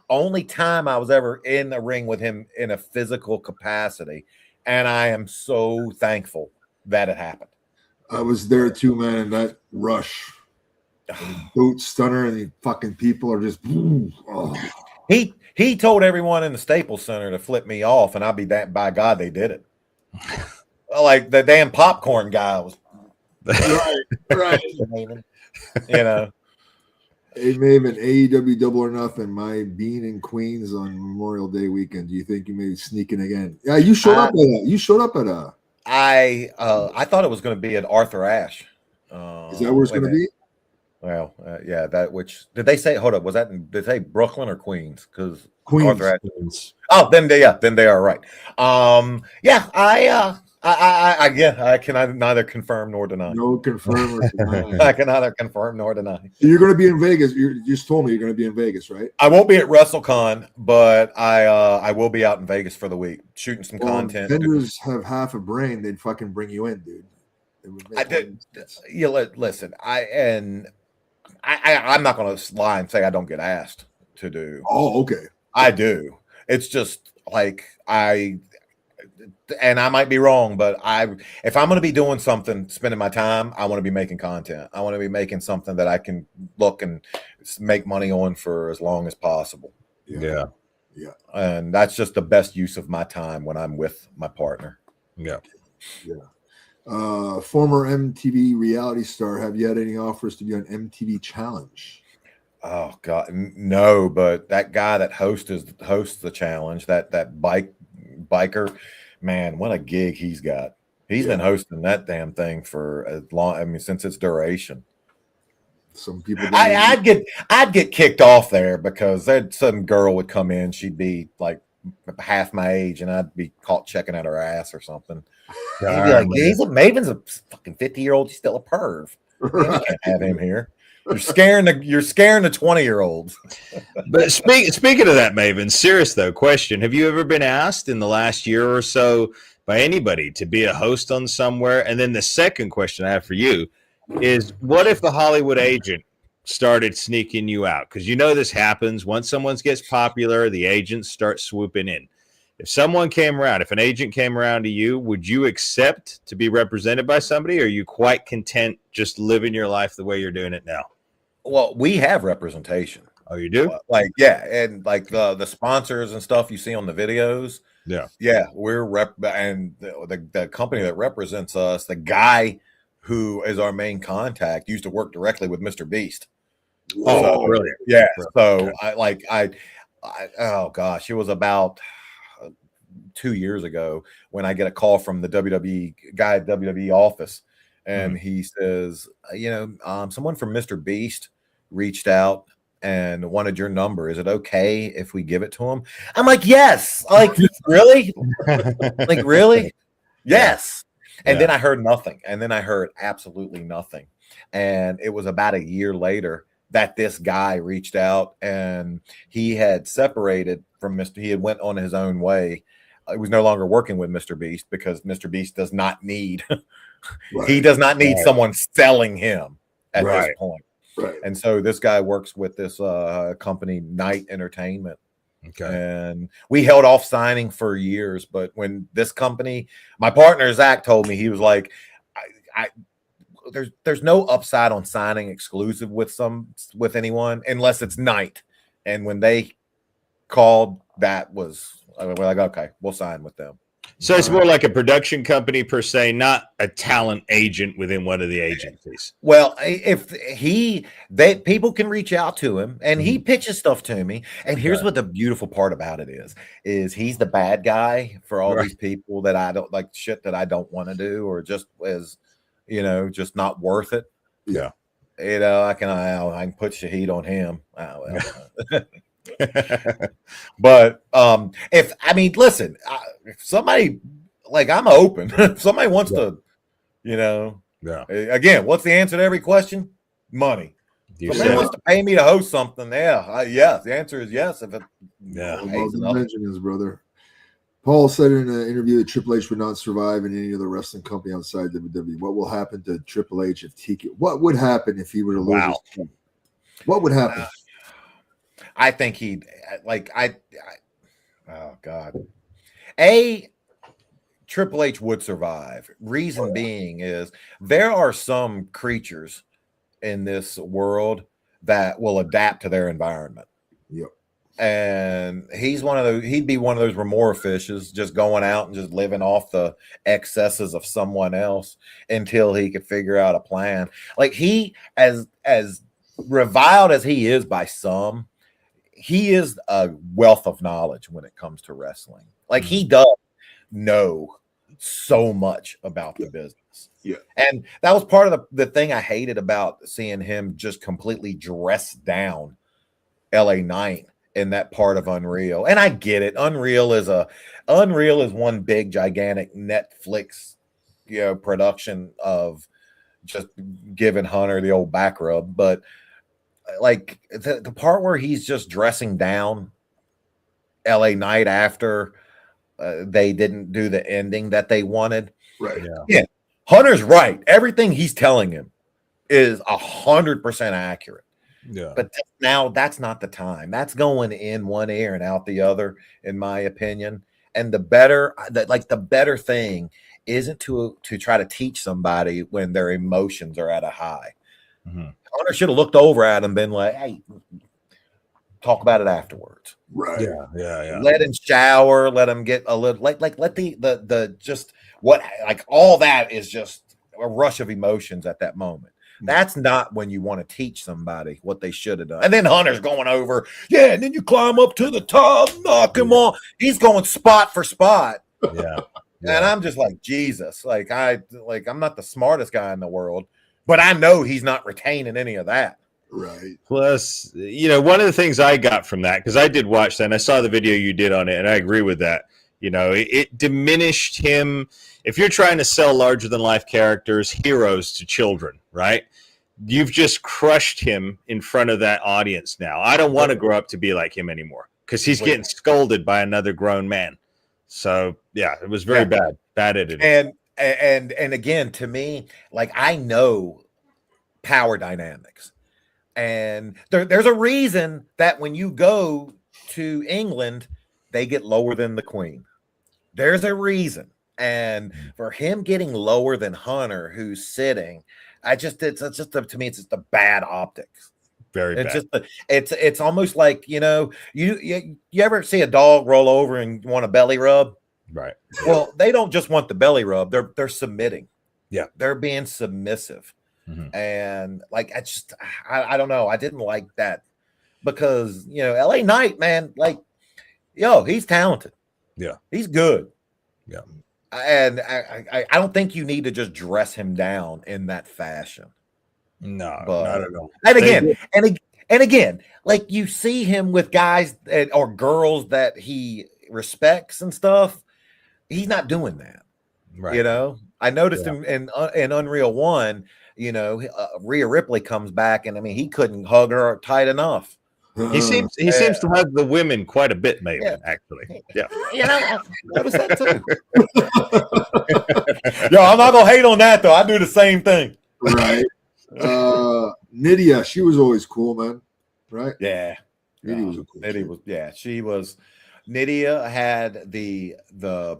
S4: Only time I was ever in the ring with him in a physical capacity. And I am so thankful that it happened.
S2: I was there too, man, and that rush. Boot stunner and the fucking people are just
S4: He told everyone in the Staples Center to flip me off, and I'll be that by God they did it. Like the damn popcorn guy was
S2: right. Hey, Maven, AEW Double or Nothing, my being in Queens on Memorial Day weekend. Do you think you may sneak in again? Yeah, you showed up at a.
S4: I thought it was going to be at Arthur Ashe.
S2: Is that where it's going to be?
S4: Well, yeah, did they say, hold up, did they say Brooklyn or Queens? Because
S2: Queens.
S4: Arthur Ashe. Oh, then they are right. I can neither confirm nor deny.
S2: No confirm or deny.
S4: I can neither confirm nor deny.
S2: You're going to be in Vegas. You just told me you're going to be in Vegas, right?
S4: I won't be at WrestleCon, but I will be out in Vegas for the week shooting some content.
S2: Vendors have half a brain. They'd fucking bring you in, dude.
S4: Listen. I'm not going to lie and say I don't get asked to do.
S2: Oh, okay.
S4: I do. It's just like and I might be wrong, but if I'm going to be doing something, spending my time, I want to be making content. I want to be making something that I can look and make money on for as long as possible.
S3: Yeah.
S4: And that's just the best use of my time when I'm with my partner.
S3: Yeah.
S2: Former MTV reality star, have you had any offers to be on MTV Challenge?
S4: Oh God, no! But that guy that hosts the challenge, that biker, man, what a gig he's got. He's been hosting that damn thing for as long. I mean, since its duration.
S2: Some people,
S4: I'd get kicked off there because some girl would come in. She'd be like half my age, and I'd be caught checking out her ass or something. He'd be like, Maven's a fucking 50-year-old. He's still a perv. You can't have him here. You're scaring the 20-year-olds.
S3: But speaking of that, Maven, serious though, question: have you ever been asked in the last year or so by anybody to be a host on somewhere? And then the second question I have for you is, what if the Hollywood agent started sneaking you out? Because you know this happens once someone gets popular, the agents start swooping in. If someone came around, if an agent came around to you, would you accept to be represented by somebody, or are you quite content just living your life the way you're doing it now?
S4: Well, we have representation.
S3: Oh, you do?
S4: And like the sponsors and stuff you see on the videos. Yeah, we're and the company that represents us, the guy who is our main contact, used to work directly with Mr. Beast.
S3: Oh, brilliant!
S4: Yeah, so oh gosh, it was about 2 years ago when I get a call from the WWE guy at WWE office, and he says, someone from Mr. Beast reached out and wanted your number. Is it okay if we give it to him? I'm like, yes. Like, really? Like, really? Yes. And then I heard nothing. And then I heard absolutely nothing. And it was about a year later that this guy reached out, and he had separated from he had went on his own way. He was no longer working with Mr. Beast because Mr. Beast does not need, he does not need someone selling him at this point.
S2: Right.
S4: And so this guy works with this company, Night Entertainment.
S3: Okay.
S4: And we held off signing for years. But when this company, my partner, Zach, told me, he was like, there's no upside on signing exclusive with anyone unless it's Night. And when they called, we're like, okay, we'll sign with them.
S3: So it's more like a production company per se, not a talent agent within one of the agencies.
S4: Well, people can reach out to him, and he pitches stuff to me. And here's what the beautiful part about it is he's the bad guy for all these people that I don't like, shit that I don't want to do, or just as, just not worth it.
S3: Yeah.
S4: I can put Shahid on him. But listen, if somebody, like, I'm open. If somebody wants to, again, what's the answer to every question? Money. Somebody wants to pay me to host something. Yes, the answer is yes. If it
S2: mentions, brother. Paul said in an interview that Triple H would not survive in any other wrestling company outside WWE. What will happen to Triple H if what would happen if he were to lose his team? What would happen?
S4: I think he'd oh God. Triple H would survive. Reason being is there are some creatures in this world that will adapt to their environment.
S2: Yep.
S4: And he'd be one of those remora fishes, just going out and just living off the excesses of someone else until he could figure out a plan. Like, he, as reviled as he is by some, he is a wealth of knowledge when it comes to wrestling. Like, he does know so much about the business.
S2: Yeah.
S4: And that was part of the thing I hated about seeing him just completely dress down LA Knight in that part of Unreal. And I get it. Unreal is one big gigantic Netflix, production of just giving Hunter the old back rub. But like the part where he's just dressing down LA Knight after they didn't do the ending that they wanted.
S2: Right.
S4: Yeah. Hunter's right. Everything he's telling him is 100% accurate.
S3: Yeah.
S4: But now that's not the time. That's going in one ear and out the other, in my opinion. And the better thing isn't to try to teach somebody when their emotions are at a high.
S3: Mm-hmm.
S4: Hunter should have looked over at him and been like, hey, talk about it afterwards.
S2: Right.
S3: Yeah.
S4: Let him shower, let him get a little let the just what like all that is just a rush of emotions at that moment. That's not when you want to teach somebody what they should have done. And then Hunter's going over, and then you climb up to the top, knock him off. He's going spot for spot.
S3: Yeah.
S4: And I'm just like, Jesus, I'm not the smartest guy in the world, but I know he's not retaining any of that.
S2: Right.
S3: Plus, one of the things I got from that, because I did watch that and I saw the video you did on it, and I agree with that. It diminished him. If you're trying to sell larger than life characters, heroes to children, right? You've just crushed him in front of that audience now. I don't want to grow up to be like him anymore because he's getting scolded by another grown man. So yeah, it was very bad editing.
S4: And again, to me, like I know power dynamics. And there's a reason that when you go to England, they get lower than the Queen. There's a reason. And for him getting lower than Hunter, who's sitting, to me, it's just a bad optics.
S3: Very bad.
S4: It's almost like, you ever see a dog roll over and want a belly rub?
S3: Right.
S4: Well, they don't just want the belly rub. They're submitting.
S3: Yeah.
S4: They're being submissive.
S3: Mm-hmm.
S4: And like, I don't know. I didn't like that because, LA Knight, man, like, he's talented.
S3: Yeah.
S4: He's good.
S3: Yeah.
S4: And I don't think you need to just dress him down in that fashion.
S3: No,
S4: but,
S3: not at all.
S4: And again, like you see him with guys or girls that he respects and stuff. He's not doing that.
S3: Right.
S4: I noticed him in Unreal 1, Rhea Ripley comes back and he couldn't hug her tight enough.
S3: He seems to hug the women quite a bit, maybe, actually. Yeah.
S4: I noticed that too. I'm not gonna hate on that though. I do the same thing.
S2: Right. Nydia, she was always cool, man. Right?
S4: Yeah.
S2: Nydia was a cool
S4: Nydia was, she was. Nydia had the I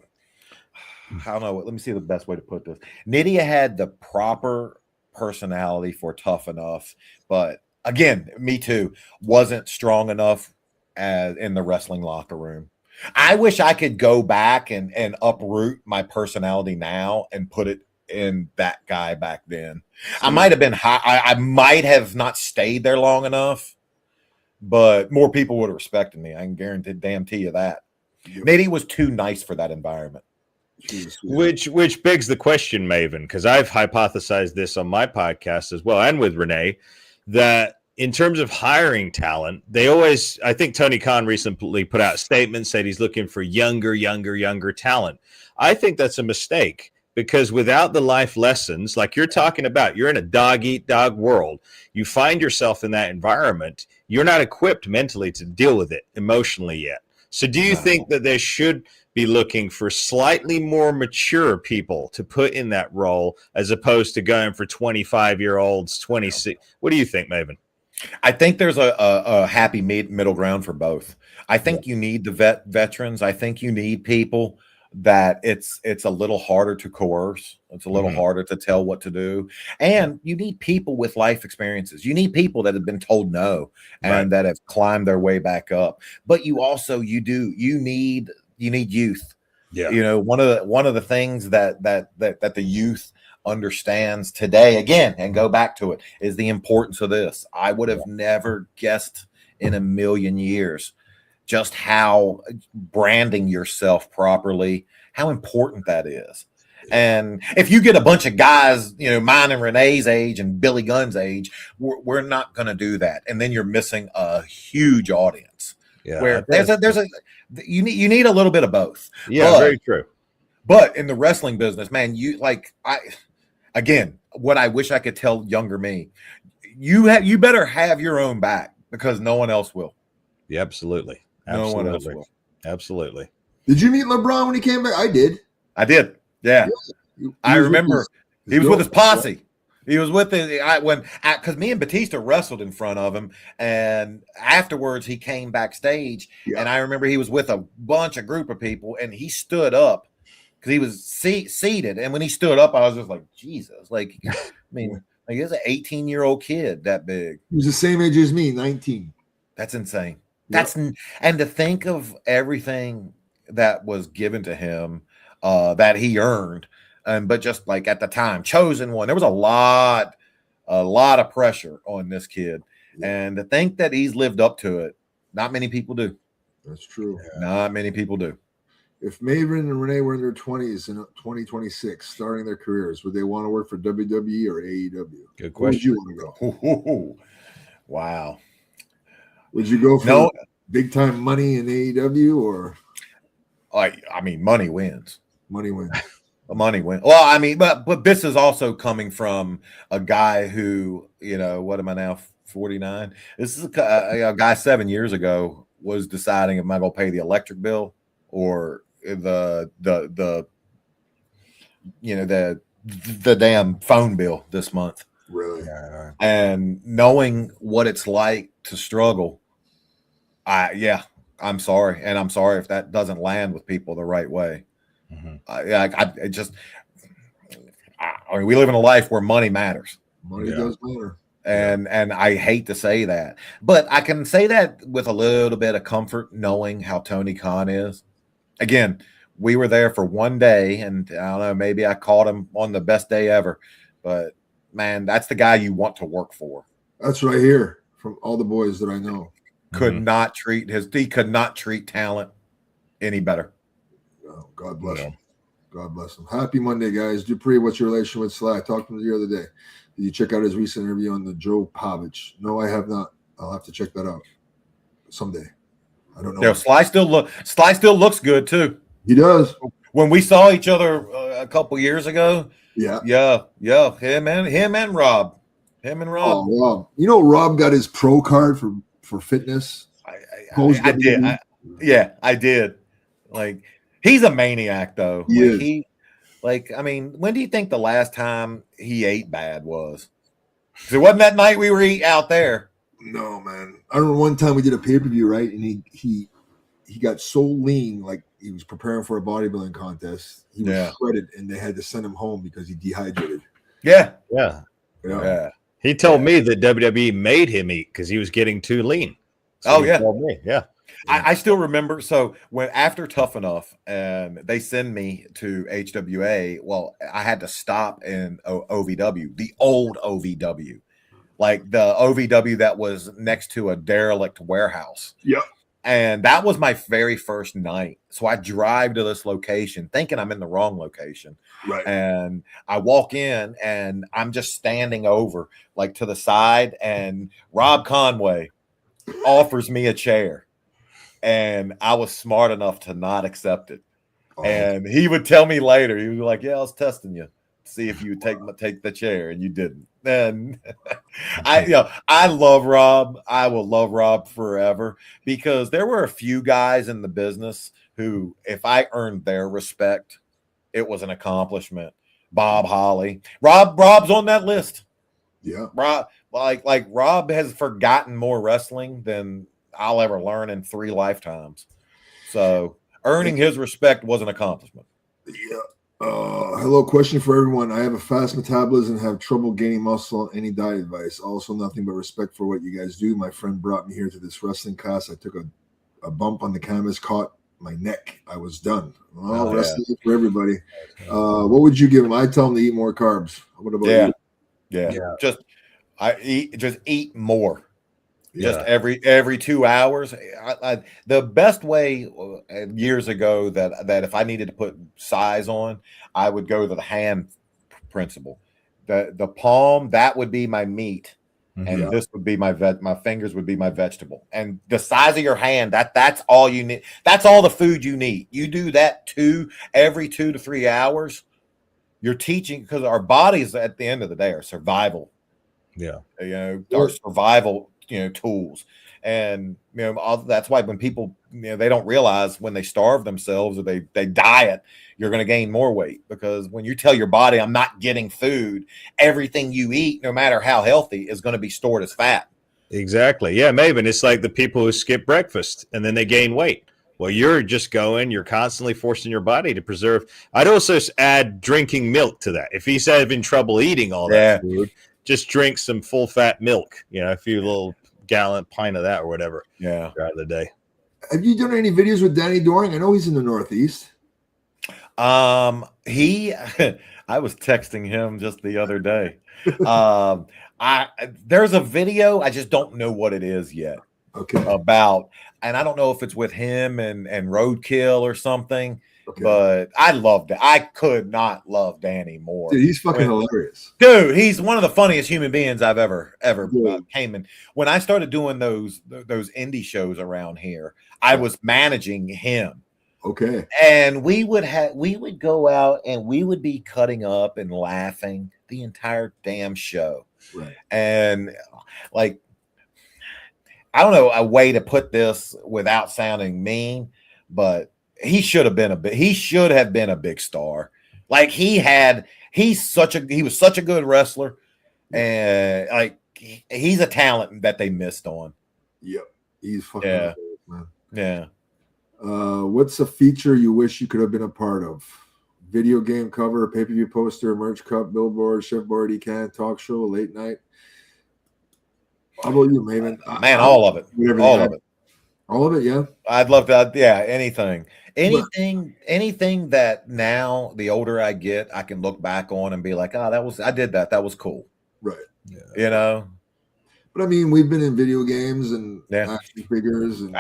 S4: don't know. Let me see the best way to put this. Nydia had the proper personality for Tough Enough, but again, me too, wasn't strong enough as in the wrestling locker room. I wish I could go back and uproot my personality now and put it in that guy back then. I might have been high. I might have not stayed there long enough, but more people would have respected me. I can guarantee you that. Yep. Nydia was too nice for that environment.
S3: Which begs the question, Maven, because I've hypothesized this on my podcast as well, and with Rene, that in terms of hiring talent, I think Tony Khan recently put out statements, said he's looking for younger talent. I think that's a mistake because without the life lessons, like you're talking about, you're in a dog-eat-dog world. You find yourself in that environment. You're not equipped mentally to deal with it emotionally yet. So do you think that they should be looking for slightly more mature people to put in that role as opposed to going for 25-year-olds, 26? What do you think, Maven?
S4: I think there's a happy middle ground for both. I think you need the veterans. I think you need people that it's a little harder to coerce. It's a little harder to tell what to do. And you need people with life experiences. You need people that have been told no and that have climbed their way back up. But you also you need youth. Yeah. One of the things that the youth understands today, again, and go back to it, is the importance of this. I would have never guessed in a million years just how branding yourself properly, how important that is. And if you get a bunch of guys, mine and Renee's age and Billy Gunn's age, we're not going to do that. And then you're missing a huge audience.
S3: Yeah,
S4: where you need a little bit of both.
S3: Yeah, very true.
S4: But in the wrestling business, man, again, what I wish I could tell younger me, you better have your own back because no one else will.
S3: Yeah, absolutely.
S4: No one else will.
S3: Absolutely.
S2: Did you meet LeBron when he came back? I did.
S4: Yeah. I remember he was with his posse. He was with because me and Batista wrestled in front of him, and afterwards he came backstage, and I remember he was with a group of people, and he stood up because he was seated, and when he stood up, I was just like, Jesus, like, I mean, like he's an 18-year-old kid that big.
S2: He was the same age as me, 19.
S4: That's insane. And to think of everything that was given to him, that he earned. But just like at the time, chosen one, there was a lot of pressure on this kid. And to think that he's lived up to it, not many people do.
S2: That's true.
S4: Not many people do.
S2: If Maven and Rene were in their 20s in 2026, starting their careers, would they want to work for WWE or AEW?
S3: Good question.
S2: Where would you want to
S4: go? Wow.
S2: Would you go for big time money in AEW or?
S4: I mean, money wins.
S2: Money wins.
S4: Money wins. Well, I mean, but this is also coming from a guy who, what am I now? 49. This is a guy 7 years ago was deciding, am I going to pay the electric bill or the damn phone bill this month?
S2: Really?
S4: And knowing what it's like to struggle, I'm sorry, and I'm sorry if that doesn't land with people the right way. I mean, we live in a life where money matters.
S2: Money does matter.
S4: And I hate to say that, but I can say that with a little bit of comfort, knowing how Tony Khan is. Again, we were there for one day, and I don't know, maybe I caught him on the best day ever, but man, that's the guy you want to work for.
S2: That's right here from all the boys that I know.
S4: He could not treat talent any better.
S2: Oh, God bless him. God bless him. Happy Monday, guys. Dupree, what's your relation with Sly? I talked to him the other day. Did you check out his recent interview on the Joe Pavich? No, I have not. I'll have to check that out someday. I don't know.
S4: Yeah, Sly still looks good too.
S2: He does.
S4: When we saw each other a couple years ago,
S2: yeah,
S4: him and Rob.
S2: Oh, Rob. Rob got his pro card for fitness.
S4: I did. I did. Like, he's a maniac, though. I mean, when do you think the last time he ate bad was? Because it wasn't that night we were eating out there.
S2: No, man. I remember one time we did a pay-per-view, right? And he got so lean, like he was preparing for a bodybuilding contest. He was shredded, and they had to send him home because he dehydrated.
S3: Yeah. He told me that WWE made him eat because he was getting too lean. So he told me. Yeah.
S4: I still remember. So when after Tough Enough, and they send me to HWA, well, I had to stop in OVW, the old OVW, like the OVW that was next to a derelict warehouse.
S2: Yep.
S4: And that was my very first night. So I drive to this location thinking I'm in the wrong location.
S2: Right.
S4: And I walk in and I'm just standing over like to the side, and Rob Conway offers me a chair. And I was smart enough to not accept it. Oh. And he would tell me later, he was like, yeah, I was testing you to see if you would take the chair, and you didn't. And I love Rob. I will love Rob forever, because there were a few guys in the business who, if I earned their respect, it was an accomplishment. Bob Holly. Rob's on that list.
S2: Yeah.
S4: Rob, like Rob has forgotten more wrestling than I'll ever learn in 3 lifetimes. So earning his respect was an accomplishment.
S2: Yeah. Hello, question for everyone. I have a fast metabolism and have trouble gaining muscle. Any diet advice? Also, nothing but respect for what you guys do. My friend brought me here to this wrestling class. I took a bump on the canvas, caught my neck. I was done. Wrestling for everybody. What would you give him? I tell him to eat more carbs. What about you?
S4: Yeah. Just eat more. Just every 2 hours. The best way years ago that if I needed to put size on, I would go to the hand principle. The palm, that would be my meat, and this would be my fingers would be my vegetable. And the size of your hand, that's all you need. That's all the food you need. You do that every 2 to 3 hours. You're teaching, because our bodies at the end of the day are survival.
S3: Yeah.
S4: Our survival, tools. And that's why when people, they don't realize when they starve themselves or they diet, you're going to gain more weight, because when you tell your body, I'm not getting food, everything you eat, no matter how healthy, is going to be stored as fat.
S3: Exactly. Yeah, Maven, it's like the people who skip breakfast and then they gain weight. Well, you're constantly forcing your body to preserve. I'd also add drinking milk to that. If he's having trouble eating all that food, just drink some full fat milk, a few little gallon pint of that or whatever.
S4: Yeah.
S3: Throughout the day.
S2: Have you done any videos with Danny Doring? I know he's in the Northeast.
S4: I was texting him just the other day. There's a video, I just don't know what it is yet.
S2: Okay.
S4: About, and I don't know if it's with him and Roadkill or something. Okay. But I loved it. I could not love Danny more.
S2: Dude, he's fucking hilarious.
S4: Dude, he's one of the funniest human beings I've ever came in. When I started doing those indie shows around here, I was managing him.
S2: Okay.
S4: And we would go out and we would be cutting up and laughing the entire damn show.
S2: Right.
S4: And like, I don't know a way to put this without sounding mean, but he should have been a big star. Like he was such a good wrestler, and like he's a talent that they missed on.
S2: Yep. He's fucking hilarious, man.
S4: Yeah.
S2: What's a feature you wish you could have been a part of? Video game cover, pay-per-view poster, merch cup, billboard, chipboard, econ, talk show, late night. How about you, Maven?
S4: Man, all of it.
S2: All of it, yeah.
S4: I'd love to. Yeah, anything that now, the older I get, I can look back on and be like, I did that. That was cool.
S2: Right.
S4: Yeah.
S2: But I mean, we've been in video games and action figures and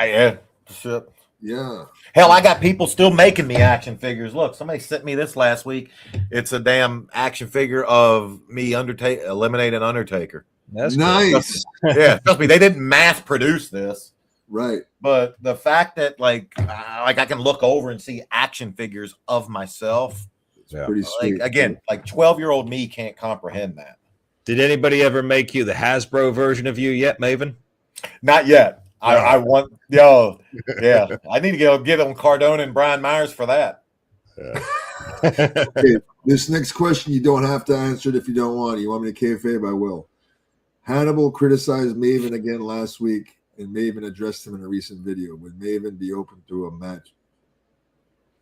S4: shit.
S2: Yeah.
S4: Hell, I got people still making me action figures. Look, somebody sent me this last week. It's a damn action figure of me eliminating Undertaker.
S2: That's nice.
S4: Yeah, trust me, they didn't mass produce this.
S2: Right.
S4: But the fact that like I can look over and see action figures of myself.
S2: It's pretty sweet.
S4: Again, like 12-year-old me can't comprehend that.
S3: Did anybody ever make you the Hasbro version of you yet, Maven?
S4: Not yet. I want, yeah. I need to get on Cardona and Brian Myers for that.
S2: Okay, this next question you don't have to answer it if you don't want. You want me to kayfabe? I will. Hannibal criticized Maven again last week, and Maven addressed him in a recent video. Would Maven be open to a match?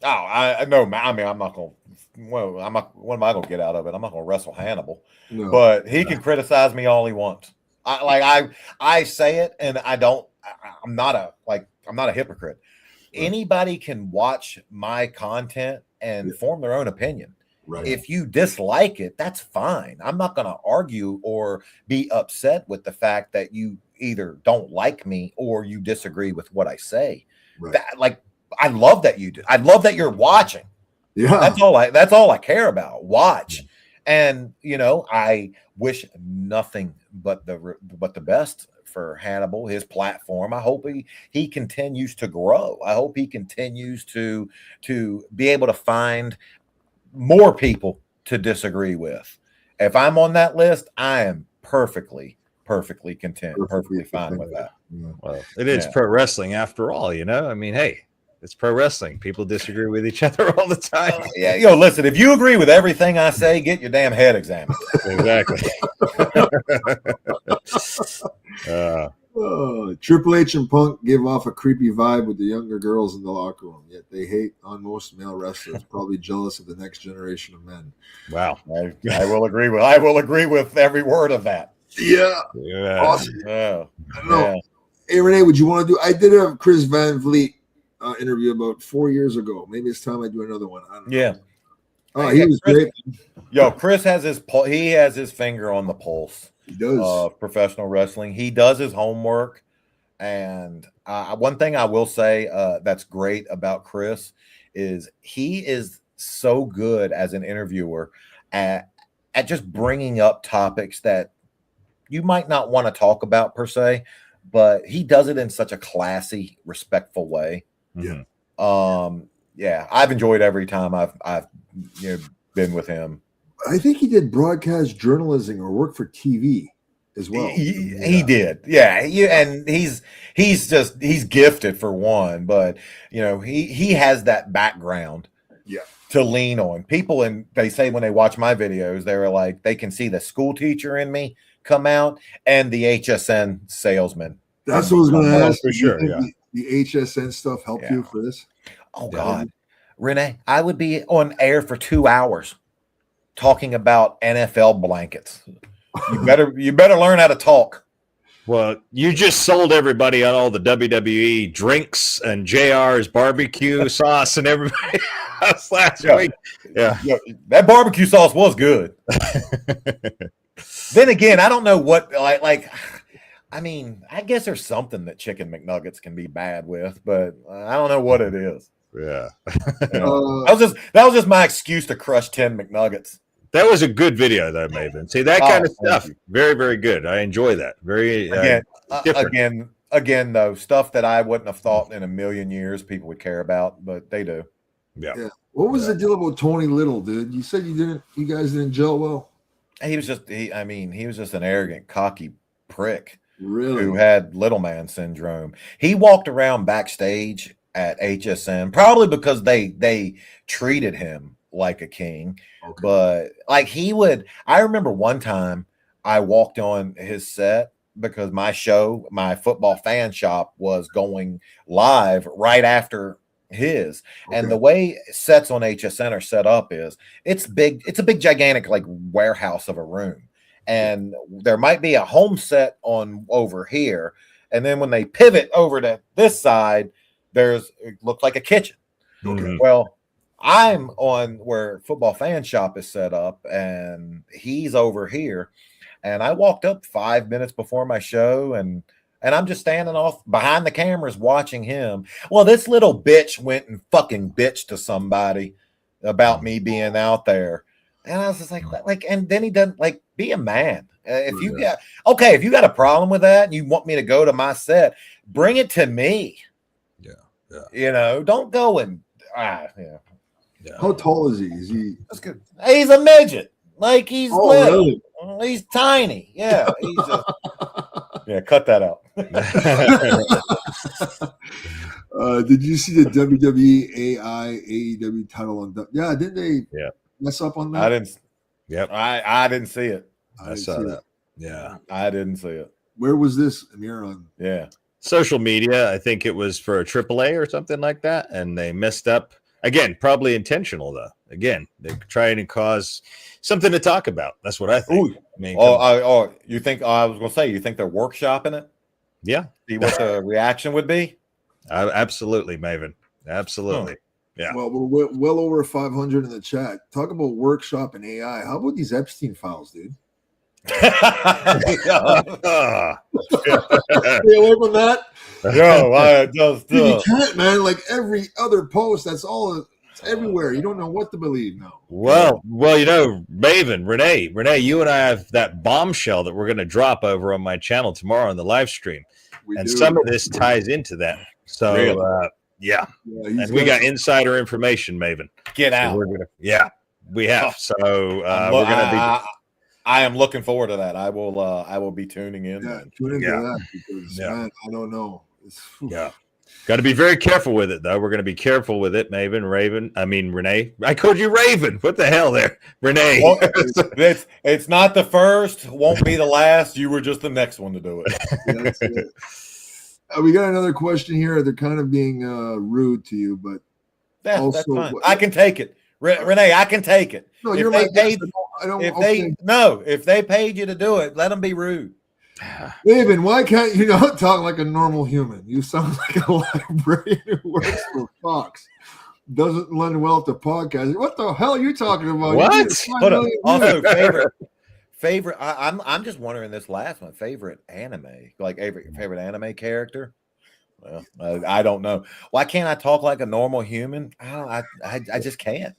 S4: Oh, I know. I mean, I'm not going. Well, what am I going to get out of it? I'm not going to wrestle Hannibal. No. But he can criticize me all he wants. I say it, and I don't. I'm not a hypocrite. Right. Anybody can watch my content and form their own opinion. Right. If you dislike it, that's fine. I'm not going to argue or be upset with the fact that you either don't like me or you disagree with what I say. Right. I love that you do. I love that you're watching. Yeah, that's all I care about. Watch, and I wish nothing but the best for Hannibal, his platform. I hope he continues to grow. I hope he continues to be able to find more people to disagree with. If I'm on that list, I am perfectly content, perfectly fine with that.
S3: Yeah. Well, it is pro wrestling after all, I mean, hey, it's pro wrestling. People disagree with each other all the time.
S4: Listen, if you agree with everything I say, get your damn head examined.
S3: Exactly.
S2: Triple H and Punk give off a creepy vibe with the younger girls in the locker room, yet they hate on most male wrestlers, probably jealous of the next generation of men.
S3: Wow.
S4: I will agree with every word of that.
S2: Yeah. Awesome. I don't know. Hey, Rene, would you want to do? I did a Chris Van Vliet interview about 4 years ago. Maybe it's time I do another one. I don't know.
S4: Yeah.
S2: Oh, he was great.
S4: Chris has his finger on the pulse.
S2: He does.
S4: Professional wrestling. He does his homework. And one thing I will say that's great about Chris is he is so good as an interviewer at just bringing up topics that you might not want to talk about per se, but he does it in such a classy, respectful way.
S3: Mhm.
S4: Yeah, I've enjoyed every time I've been with him.
S2: I think he did broadcast journalism or work for TV as well.
S4: He did, yeah. And he's gifted for one, but he has that background, to lean on. People, and they say when they watch my videos, they're like they can see the school teacher in me come out and the HSN salesman.
S2: That's what I was going to ask.
S3: For sure, yeah.
S2: The HSN stuff helped you for this?
S4: Oh God, Rene, I would be on air for 2 hours talking about NFL blankets. You better learn how to talk.
S3: Well, you just sold everybody on all the WWE drinks and JR's barbecue sauce and everybody else last week. Yeah,
S4: that barbecue sauce was good. Then again, I don't know what I mean, I guess there's something that chicken McNuggets can be bad with, but I don't know what it is.
S3: Yeah.
S4: That was just my excuse to crush 10 McNuggets.
S3: That was a good video, though, Maven. See, that kind of stuff, very, very good. I enjoy that. Very
S4: again, though, stuff that I wouldn't have thought in a million years people would care about, but they do.
S3: Yeah.
S2: What was the deal about Tony Little, dude? You said you guys didn't gel well.
S4: He was just an arrogant, cocky prick.
S2: Really?
S4: Who had little man syndrome. He walked around backstage at HSN, probably because they treated him like a king. Okay. But I remember one time I walked on his set because my football fan shop was going live right after his. Okay. And the way sets on HSN are set up is it's big. It's a big, gigantic warehouse of a room. And there might be a home set on over here. And then when they pivot over to this side, it looked like a kitchen. Okay. Well, I'm on where football fan shop is set up and he's over here. And I walked up 5 minutes before my show and I'm just standing off behind the cameras watching him. Well, this little bitch went and fucking bitched to somebody about me being out there. And I was just like, and then he doesn't be a man. If you got a problem with that and you want me to go to my set, bring it to me. Yeah. Don't go and yeah.
S2: How tall is he? Is he?
S4: That's good. He's a midget. He's little.
S2: Really?
S4: He's tiny. Yeah. He's cut that out.
S2: Did you see the WWE AEW title on? Yeah, didn't they?
S3: Yeah.
S2: Mess up on that?
S4: I didn't.
S3: Yep.
S4: I didn't see it.
S3: I saw that. Yeah.
S4: I didn't see it.
S2: Where was this, Emir, on?
S4: Yeah.
S3: Social media. I think it was for a AAA or something like that. And they messed up. Again, probably intentional, though. Again, they're trying to cause something to talk about. That's what I think.
S4: You think, I was going to say, you think they're workshopping it?
S3: Yeah.
S4: See what the reaction would be?
S3: Absolutely, Maven. Absolutely. Yeah.
S2: Well, we're well over 500 in the chat. Talk about workshop and AI. How about these Epstein files, dude? Stay away from that.
S4: You
S2: can't, man. Every other post, that's all. It's everywhere. You don't know what to believe now.
S3: Well, Maven, Rene, you and I have that bombshell that we're going to drop over on my channel tomorrow on the live stream, some of this ties into that. So,
S4: really?
S3: Yeah, and we got insider information, Maven.
S4: Get out.
S3: So we have. So we're going to be.
S4: I am looking forward to that. I will be tuning in.
S2: Yeah, tune into that because man, I don't know.
S3: Got to be very careful with it, though. We're going to be careful with it, Rene. I called you Raven. What the hell there, Rene?
S4: Well, it's not the first, won't be the last. You were just the next one to do it.
S2: Yeah, that's it. We got another question here. They're kind of being rude to you, but
S4: that's fine. I can take it. Rene, I can take it.
S2: No, you're my guest.
S4: If they paid you to do it, let them be rude.
S2: Maven, why can't you not talk like a normal human? You sound like a librarian who works for Fox. Doesn't lend well to podcasting. What the hell are you talking about?
S3: What?
S4: Also, favorite. I'm just wondering this last one. Favorite anime, favorite anime character. Well, I don't know. Why can't I talk like a normal human? I just can't.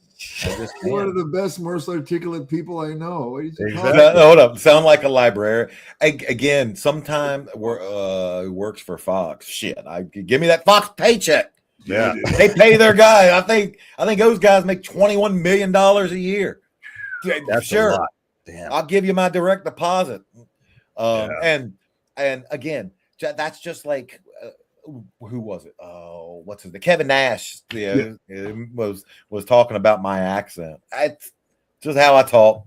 S2: One of the best, most articulate people I know. What did you
S3: Exactly.
S4: Hold up, sound like a librarian again. Sometime works for Fox. Shit, give me that Fox paycheck.
S3: Yeah,
S4: They pay their guy. I think those guys make $21 million a year.
S3: that's
S4: Sure,
S3: a lot. Damn.
S4: I'll give you my direct deposit.
S3: Yeah.
S4: And again, that's just like who was it? Oh, what's his name? Kevin Nash. Was talking about my accent. It's just how I talk.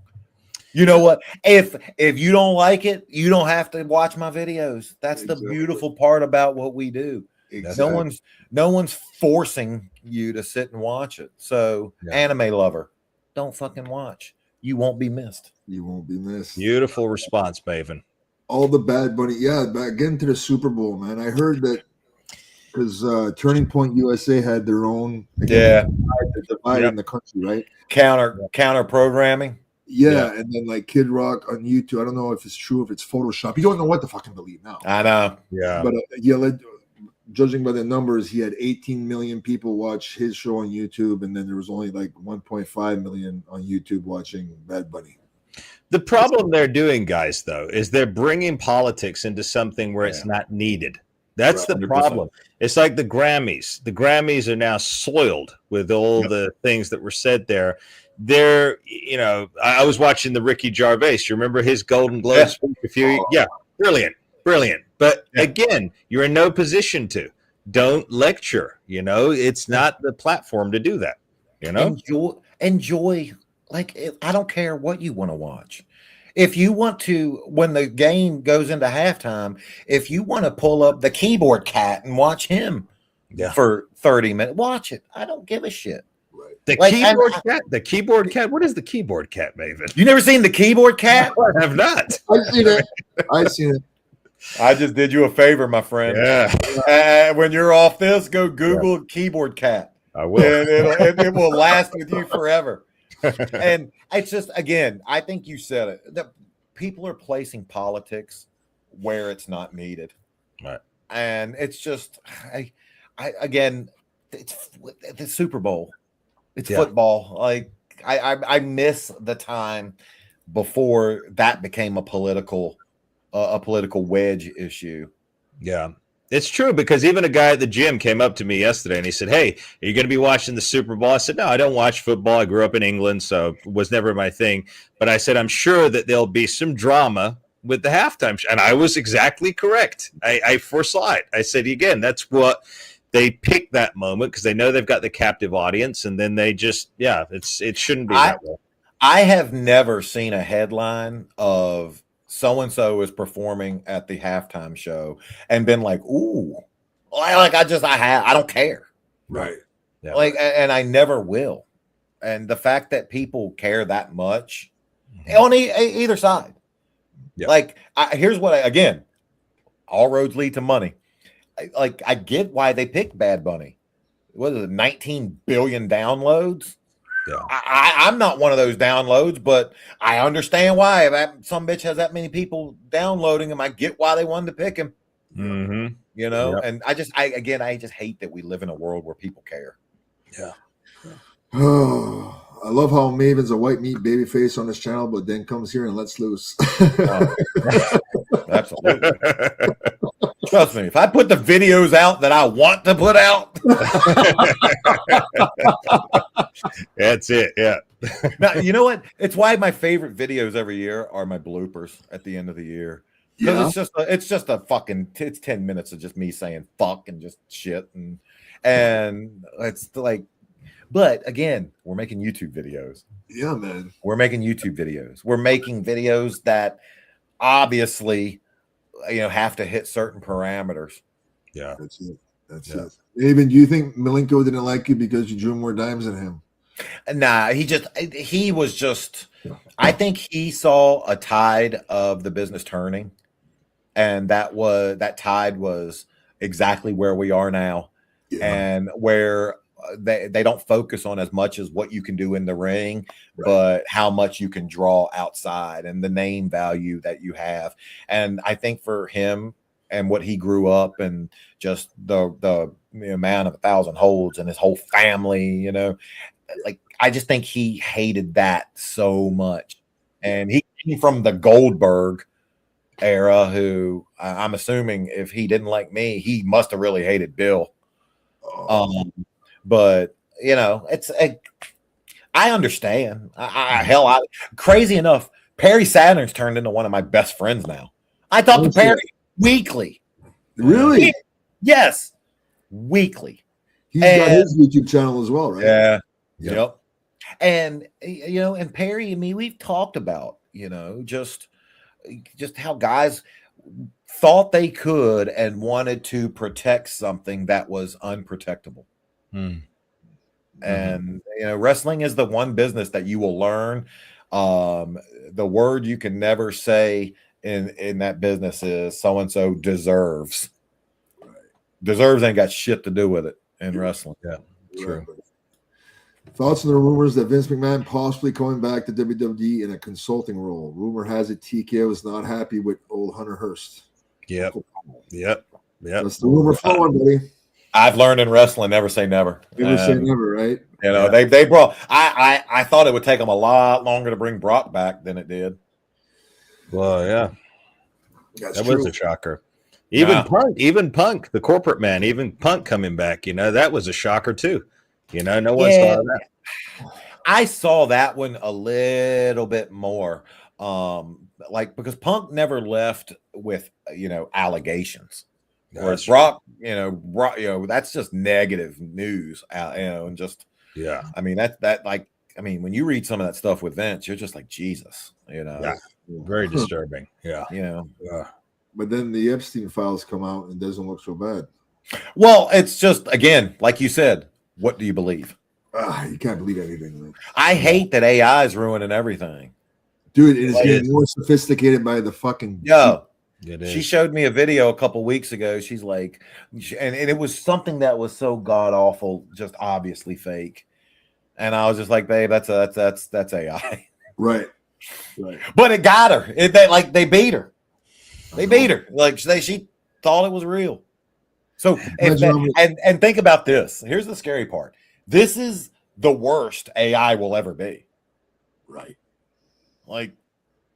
S4: You know what? If you don't like it, you don't have to watch my videos. That's the beautiful part about what we do.
S2: Exactly.
S4: No one's forcing you to sit and watch it. So, anime lover, don't fucking watch. You won't be missed.
S2: You won't be missed.
S3: Beautiful response, Maven.
S2: All the Bad Bunny. Yeah, back into the Super Bowl, man. I heard that because Turning Point USA had their own divide in the country, right?
S4: Counter programming.
S2: Yeah, and then like Kid Rock on YouTube. I don't know if it's true, if it's Photoshop. You don't know what to fucking believe now.
S4: I know.
S2: Yeah, but judging by the numbers, he had 18 million people watch his show on YouTube, and then there was only like 1.5 million on YouTube watching Bad Bunny.
S3: The problem they're doing, guys, though, is they're bringing politics into something where it's not needed. That's the problem. It's like the Grammys. The Grammys are now soiled with all the things that were said there. They're, I was watching the Ricky Gervais. You remember his Golden Globe speech a few? Brilliant. But again, you're in no position to. Don't lecture. It's not the platform to do that.
S4: Enjoy. Like, I don't care what you want to watch. If you want to, when the game goes into halftime, if you want to pull up the Keyboard Cat and watch him for 30 minutes, watch it. I don't give a shit.
S3: The Keyboard Cat. What is the Keyboard Cat, Maven?
S4: You never seen the Keyboard Cat?
S3: No, I have not.
S2: I've seen it.
S4: I just did you a favor, my friend.
S3: Yeah.
S4: When you're off this, go Google Keyboard Cat.
S3: I will.
S4: And it will last with you forever. And it's just, again, I think you said it. The people are placing politics where it's not needed.
S3: Right.
S4: And it's just, again, it's the Super Bowl. It's football. Like, I miss the time before that became a political wedge issue.
S3: Yeah. It's true, because even a guy at the gym came up to me yesterday and he said, "Hey, are you going to be watching the Super Bowl?" I said, "No, I don't watch football. I grew up in England, so it was never my thing." But I said, "I'm sure that there'll be some drama with the halftime show." And I was exactly correct. I foresaw it. I said, again, that's what they pick that moment because they know they've got the captive audience, and then they just, it shouldn't be that way.
S4: I have never seen a headline of so-and-so is performing at the halftime show and been like, ooh, I don't care.
S2: Right.
S3: Yeah.
S4: And I never will. And the fact that people care that much on either side.
S3: Yeah.
S4: Like, here's what again, all roads lead to money. I get why they picked Bad Bunny. What is it, 19 billion downloads?
S3: Yeah.
S4: I'm not one of those downloads, but I understand why. If some bitch has that many people downloading him, I get why they wanted to pick him.
S3: Mm-hmm.
S4: And I just hate that we live in a world where people care.
S3: Yeah.
S2: Oh, I love how Maven's a white meat baby face on this channel, but then comes here and lets loose.
S4: Absolutely. Trust me, if I put the videos out that I want to put out,
S3: that's it. Yeah.
S4: Now, you know what? It's why my favorite videos every year are my bloopers at the end of the year. Because it's just a fucking 10 minutes of just me saying fuck and just shit and it's like, but again, we're making YouTube videos.
S2: Yeah, man.
S4: We're making YouTube videos. We're making videos that obviously have to hit certain parameters.
S3: Yeah.
S2: That's it. Maven, do you think Milenko didn't like you because you drew more dimes than him?
S4: Nah, he was just, I think he saw a tide of the business turning, and that tide was exactly where we are now, and where they don't focus on as much as what you can do in the ring, but how much you can draw outside and the name value that you have. And I think for him and what he grew up and just the man of 1,000 holds and his whole family, I just think he hated that so much, and he came from the Goldberg era, who I'm assuming if he didn't like me, he must have really hated Bill. But I understand. Crazy enough, Perry Saturn's turned into one of my best friends now. I talk to Perry weekly.
S2: Really?
S4: Yes, weekly.
S2: He's got his YouTube channel as well, right?
S4: Yeah. Yep. And and Perry and me, we've talked about just how guys thought they could and wanted to protect something that was unprotectable. And wrestling is the one business that you will learn. The word you can never say in that business is so and so deserves. Deserves ain't got shit to do with it in wrestling.
S3: Yeah, true.
S2: Thoughts on the rumors that Vince McMahon possibly coming back to WWE in a consulting role? Rumor has it TKO is not happy with old Hunter Hearst.
S3: Yep.
S2: That's the rumor flowing, buddy.
S4: I've learned in wrestling, never say never.
S2: Never say never, right?
S4: They brought. I thought it would take them a lot longer to bring Brock back than it did.
S3: Well, yeah,
S2: That's
S3: that
S2: true.
S3: was a shocker. Even Punk, the corporate man, even Punk coming back. That was a shocker too. No one saw that.
S4: I saw that one a little bit more, because Punk never left with allegations. Whereas Brock, that's just negative news, and just I mean when you read some of that stuff with Vince, you're just like Jesus,
S3: very disturbing.
S2: But then the Epstein files come out and it doesn't look so bad.
S4: Well, it's just again, like you said, what do you believe?
S2: You can't believe anything, man.
S4: I hate that AI is ruining everything,
S2: dude. It is getting more sophisticated by the fucking
S4: She showed me a video a couple weeks ago. She's like, and it was something that was so god awful, just obviously fake. And I was just like, babe, that's AI.
S2: Right.
S4: But it got her. They beat her. They beat her. Like she thought it was real. So and think about this. Here's the scary part. This is the worst AI will ever be.
S2: Right.
S4: Like,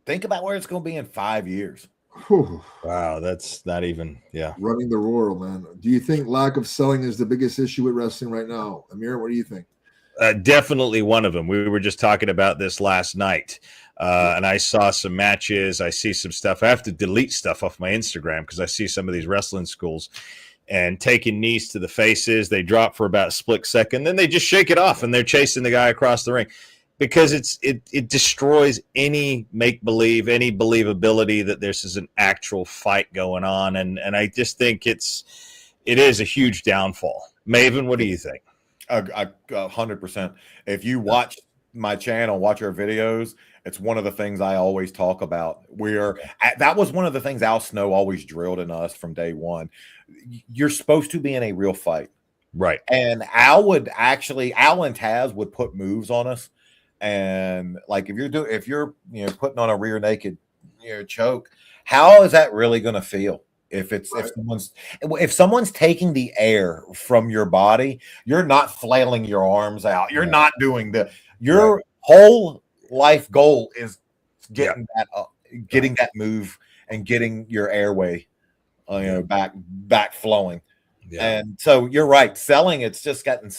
S4: think about where it's going to be in 5 years.
S2: Whew.
S3: Wow, that's not even
S2: running the royal, man. Do you think lack of selling is the biggest issue with wrestling right now? Amir, what do you think?
S3: Definitely one of them. We were just talking about this last night, and I saw some matches. I see some stuff. I have to delete stuff off my Instagram because I see some of these wrestling schools and taking knees to the faces. They drop for about a split second, then they just shake it off and they're chasing the guy across the ring. Because it destroys any make-believe, any believability that this is an actual fight going on. And I just think it is a huge downfall. Maven, what do you think?
S4: 100%. If you watch my channel, watch our videos, it's one of the things I always talk about. That was one of the things Al Snow always drilled in us from day one. You're supposed to be in a real fight.
S3: Right.
S4: And Al and Taz would put moves on us. And like if you're putting on a rear naked choke, how is that really going to feel? If someone's taking the air from your body, you're not flailing your arms out. You're not doing your whole life goal is getting that move and getting your airway back flowing. And so you're right, selling, it's just gotten.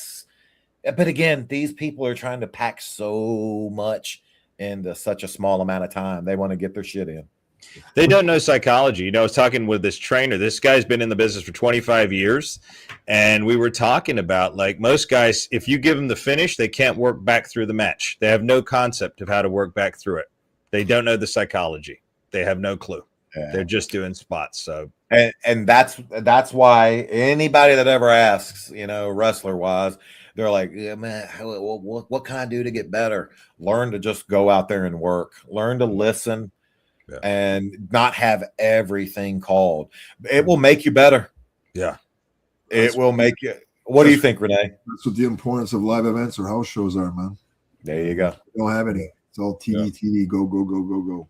S4: But again, these people are trying to pack so much into such a small amount of time. They want to get their shit in.
S3: They don't know psychology. I was talking with this trainer. This guy's been in the business for 25 years. And we were talking about, like, most guys, if you give them the finish, they can't work back through the match. They have no concept of how to work back through it. They don't know the psychology. They have no clue. Yeah. They're just doing spots. So,
S4: and that's why anybody that ever asks, wrestler wise, they're like, yeah, man, what can I do to get better? Learn to just go out there and work. Learn to listen and not have everything called. It will make you better.
S3: Yeah.
S4: It will make you. What do you think, Rene?
S2: That's what the importance of live events or house shows are, man.
S4: There you go.
S2: We don't have any. It's all TV, go.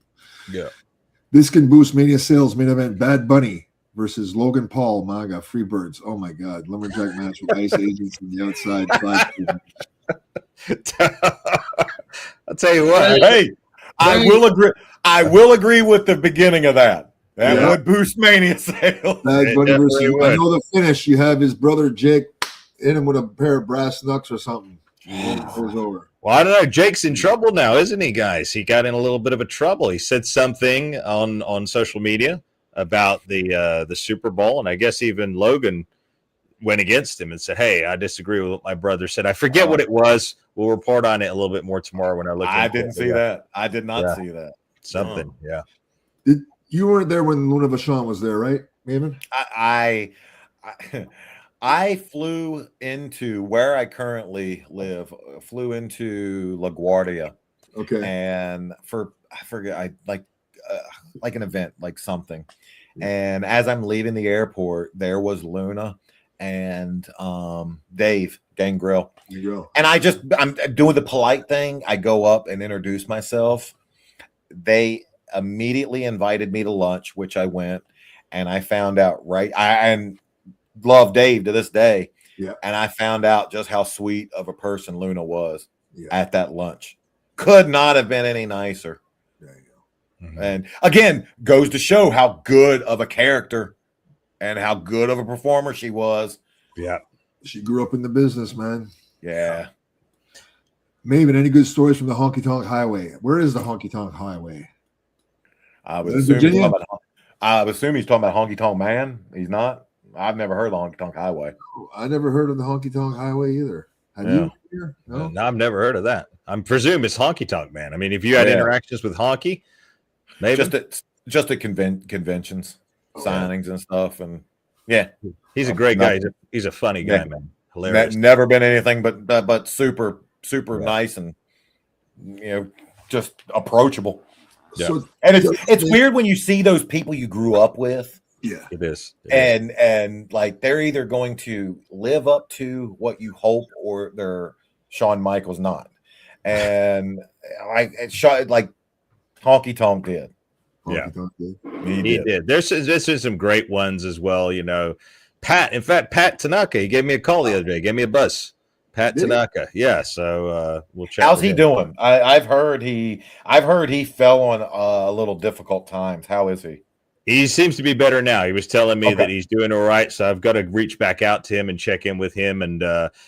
S3: Yeah.
S2: This can boost media sales. Main event: Bad Bunny versus Logan Paul, Freebirds. Oh my God, lumberjack match with ice agents on the outside.
S3: I'll tell you what.
S4: Hey, I will agree with the beginning of that. That would boost Mania sales.
S2: Bad Bunny versus.
S3: definitely
S2: I
S3: would.
S2: know the finish. You have his brother Jake hit him with a pair of brass knucks or something. It goes over.
S3: Well, I don't know. Jake's in trouble now, isn't he, guys? He got in a little bit of a trouble. He said something on social media about the Super Bowl, and I guess even Logan went against him and said, "Hey, I disagree with what my brother said." I forget what it was. We'll report on it a little bit more tomorrow when I look.
S4: I didn't see that. I did not see that.
S3: Something, yeah.
S2: You weren't there when Luna Vachon was there, right, Maven?
S4: I flew into where I currently live. Flew into LaGuardia.
S2: Okay.
S4: And I forget, like an event, like something. And as I'm leaving the airport, there was Luna and Dave Gangrel. And I'm doing the polite thing. I go up and introduce myself. They immediately invited me to lunch, which I went, and I found out and love Dave to this day.
S2: Yeah.
S4: And I found out just how sweet of a person Luna was at that lunch. Could not have been any nicer.
S2: There you go.
S4: Mm-hmm. And again, goes to show how good of a character and how good of a performer she was.
S3: Yeah.
S2: She grew up in the business, man.
S4: Yeah.
S2: Maven, any good stories from the Honky Tonk Highway? Where is the Honky Tonk Highway?
S4: I would assume he's talking about Honky Tonk Man. He's not. I've never heard of the Honky Tonk Highway.
S2: I never heard of the Honky Tonk Highway either. Have you? Here? No?
S3: No, I've never heard of that. I presume it's Honky Tonk Man. I mean, if you had interactions with Honky, maybe
S4: just at conventions, signings and stuff, and
S3: he's a great guy. He's a funny guy, man. Hilarious.
S4: Never been anything but super nice and just approachable.
S3: Yeah.
S4: So, and it's weird when you see those people you grew up with.
S2: Yeah,
S3: it is.
S4: And like they're either going to live up to what you hope, or they're Shawn Michaels not. And like Honky Tonk did.
S3: He did. There's some great ones as well. Pat. In fact, Pat Tanaka. He gave me a call the other day. Gave me a buzz. Pat Tanaka. Yeah. So we'll check.
S4: How's he doing? I've heard he fell on a little difficult times. How is he?
S3: He seems to be better now. He was telling me that he's doing all right. So I've got to reach back out to him and check in with him and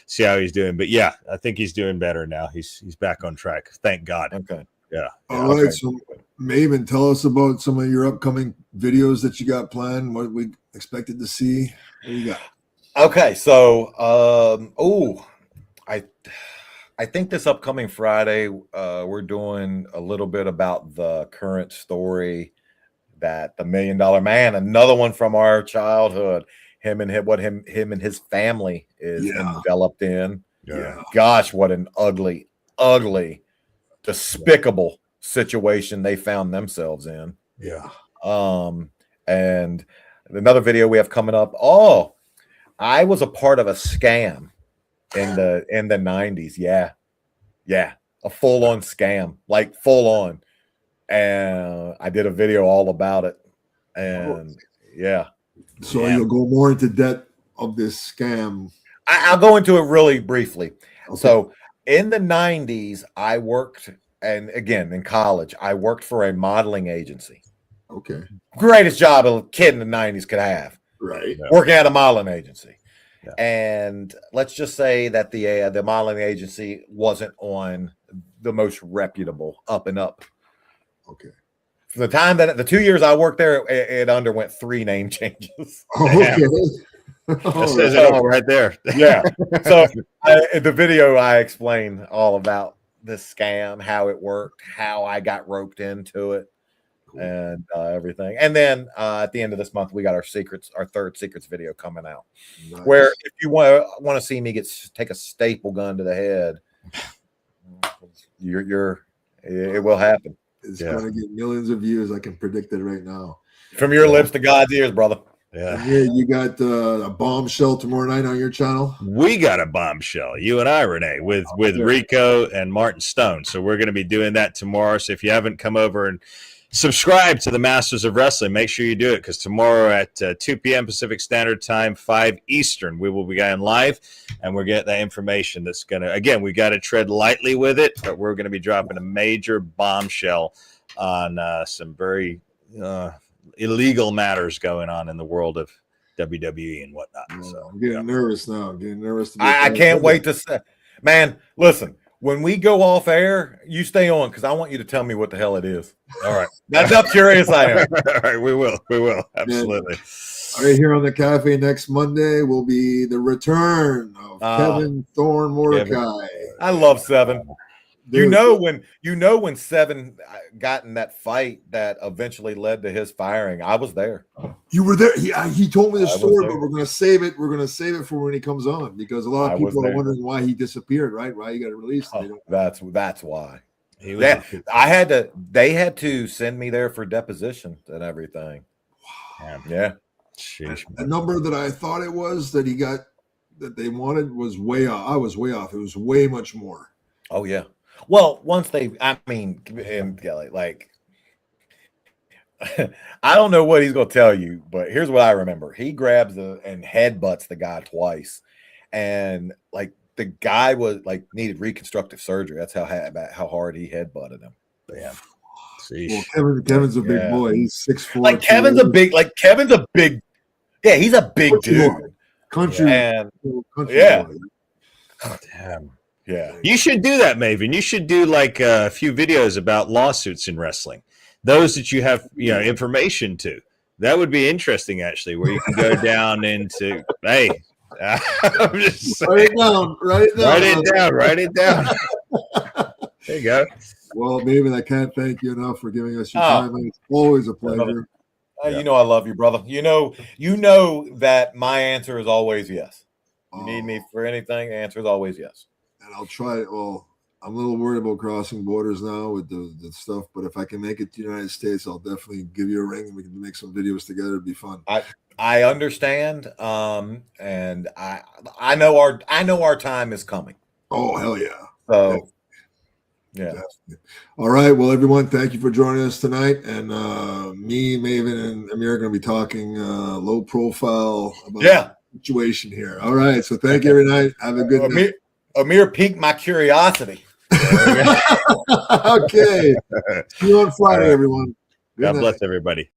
S3: see how he's doing. But yeah, I think he's doing better now. He's back on track. Thank God.
S4: Okay.
S3: Yeah.
S2: All right. So Maven, tell us about some of your upcoming videos that you got planned. What we expected to see. What do you got?
S4: Okay. So, I think this upcoming Friday, we're doing a little bit about the current story that the $1 Million Man, another one from our childhood, him and his family is enveloped in.
S2: Yeah.
S4: Gosh, what an ugly, despicable situation they found themselves in.
S2: Yeah.
S4: And another video we have coming up. Oh, I was a part of a scam in the 90s. Yeah. A full-on scam, like full on. And I did a video all about it. And
S2: So you'll go more into depth of this scam.
S4: I'll go into it really briefly.
S2: Okay.
S4: So in the 90s, I worked, and again, in college, I worked for a modeling agency.
S2: Okay.
S4: Greatest job a kid in the 90s could have.
S2: Right.
S4: Working at a modeling agency.
S3: Yeah.
S4: And let's just say that the modeling agency wasn't on the most reputable up and up.
S2: Okay.
S4: For the time that the 2 years I worked there, it underwent 3 name changes.
S2: Okay.
S3: That says it all right there.
S4: Yeah. So in the video, I explain all about this scam, how it worked, how I got roped into it, and everything. And then at the end of this month, we got our third secrets video coming out.
S2: Nice.
S4: Where if you want to see me take a staple gun to the head, it will happen.
S2: It's going to get millions of views. I can predict it right now.
S4: From your lips to God's ears, brother.
S3: Yeah.
S2: You got a bombshell tomorrow night on your channel.
S3: We got a bombshell, you and I, Rene, with Rico and Martin Stone. So we're going to be doing that tomorrow. So if you haven't come over and subscribe to the Masters of Wrestling. Make sure you do it, because tomorrow at 2 p.m. Pacific Standard Time, 5 Eastern, we will be going live, and we're getting that information that's going to, again, we got to tread lightly with it, but we're going to be dropping a major bombshell on some very illegal matters going on in the world of WWE and whatnot. So
S2: I'm getting nervous now. I'm getting nervous.
S4: I can't wait to say, man, listen, when we go off air, you stay on, because I want you to tell me what the hell it is.
S3: All right.
S4: That's how curious I am.
S3: All right, we will. Absolutely.
S2: All right, here on the cafe next Monday will be the return of Kevin Thorne Mordecai.
S4: I love Seven.
S2: Dude,
S4: You know when Seven got in that fight that eventually led to his firing. I was there.
S2: you were there. He told me the
S4: I was
S2: story,
S4: there.
S2: but we're gonna save it. We're gonna save it for when he comes on, because a lot of
S4: I was
S2: people are
S4: there.
S2: wondering why he disappeared. Right? Why he got released? They don't-
S4: That's why.
S3: He was
S4: They had to send me there for deposition and everything. Yeah.
S3: Sheesh.
S2: The number that I thought it was that he got that they wanted was way off. I was way off. It was way much more.
S4: Oh yeah. Well, once I don't know what he's going to tell you, but here's what I remember. He grabs and headbutts the guy twice, and like the guy was like needed reconstructive surgery. That's how hard he headbutted him.
S3: Yeah.
S2: Well, Kevin's a big boy. He's 6'4".
S4: Kevin's a big. Yeah, he's a big dude.
S2: Country
S4: And
S2: country
S4: yeah.
S2: boy.
S3: Damn.
S4: Yeah.
S3: You should do that, Maven. You should do like a few videos about lawsuits in wrestling. Those that you have, information to. That would be interesting, actually, where you can go down into, hey, I'm just saying.
S2: Write it down.
S3: Write it down. There you go.
S2: Well, Maven, I can't thank you enough for giving us your time. It's always a pleasure.
S4: You know I love you, brother. You know that my answer is always yes. You need me for anything, the answer is always yes.
S2: And I'll try it. Well, I'm a little worried about crossing borders now with the stuff, but if I can make it to the United States, I'll definitely give you a ring and we can make some videos together. It'd be fun.
S4: I understand. And I know our time is coming.
S2: Oh, hell yeah.
S4: So yeah.
S2: Definitely. All right. Well, everyone, thank you for joining us tonight. And me, Maven, and Emir are going to be talking low profile about the situation here. All right. So thank you every night. Have a good night.
S4: Emir piqued my curiosity.
S2: Okay. See you on Friday, everyone. Good
S3: God
S2: night.
S3: bless everybody.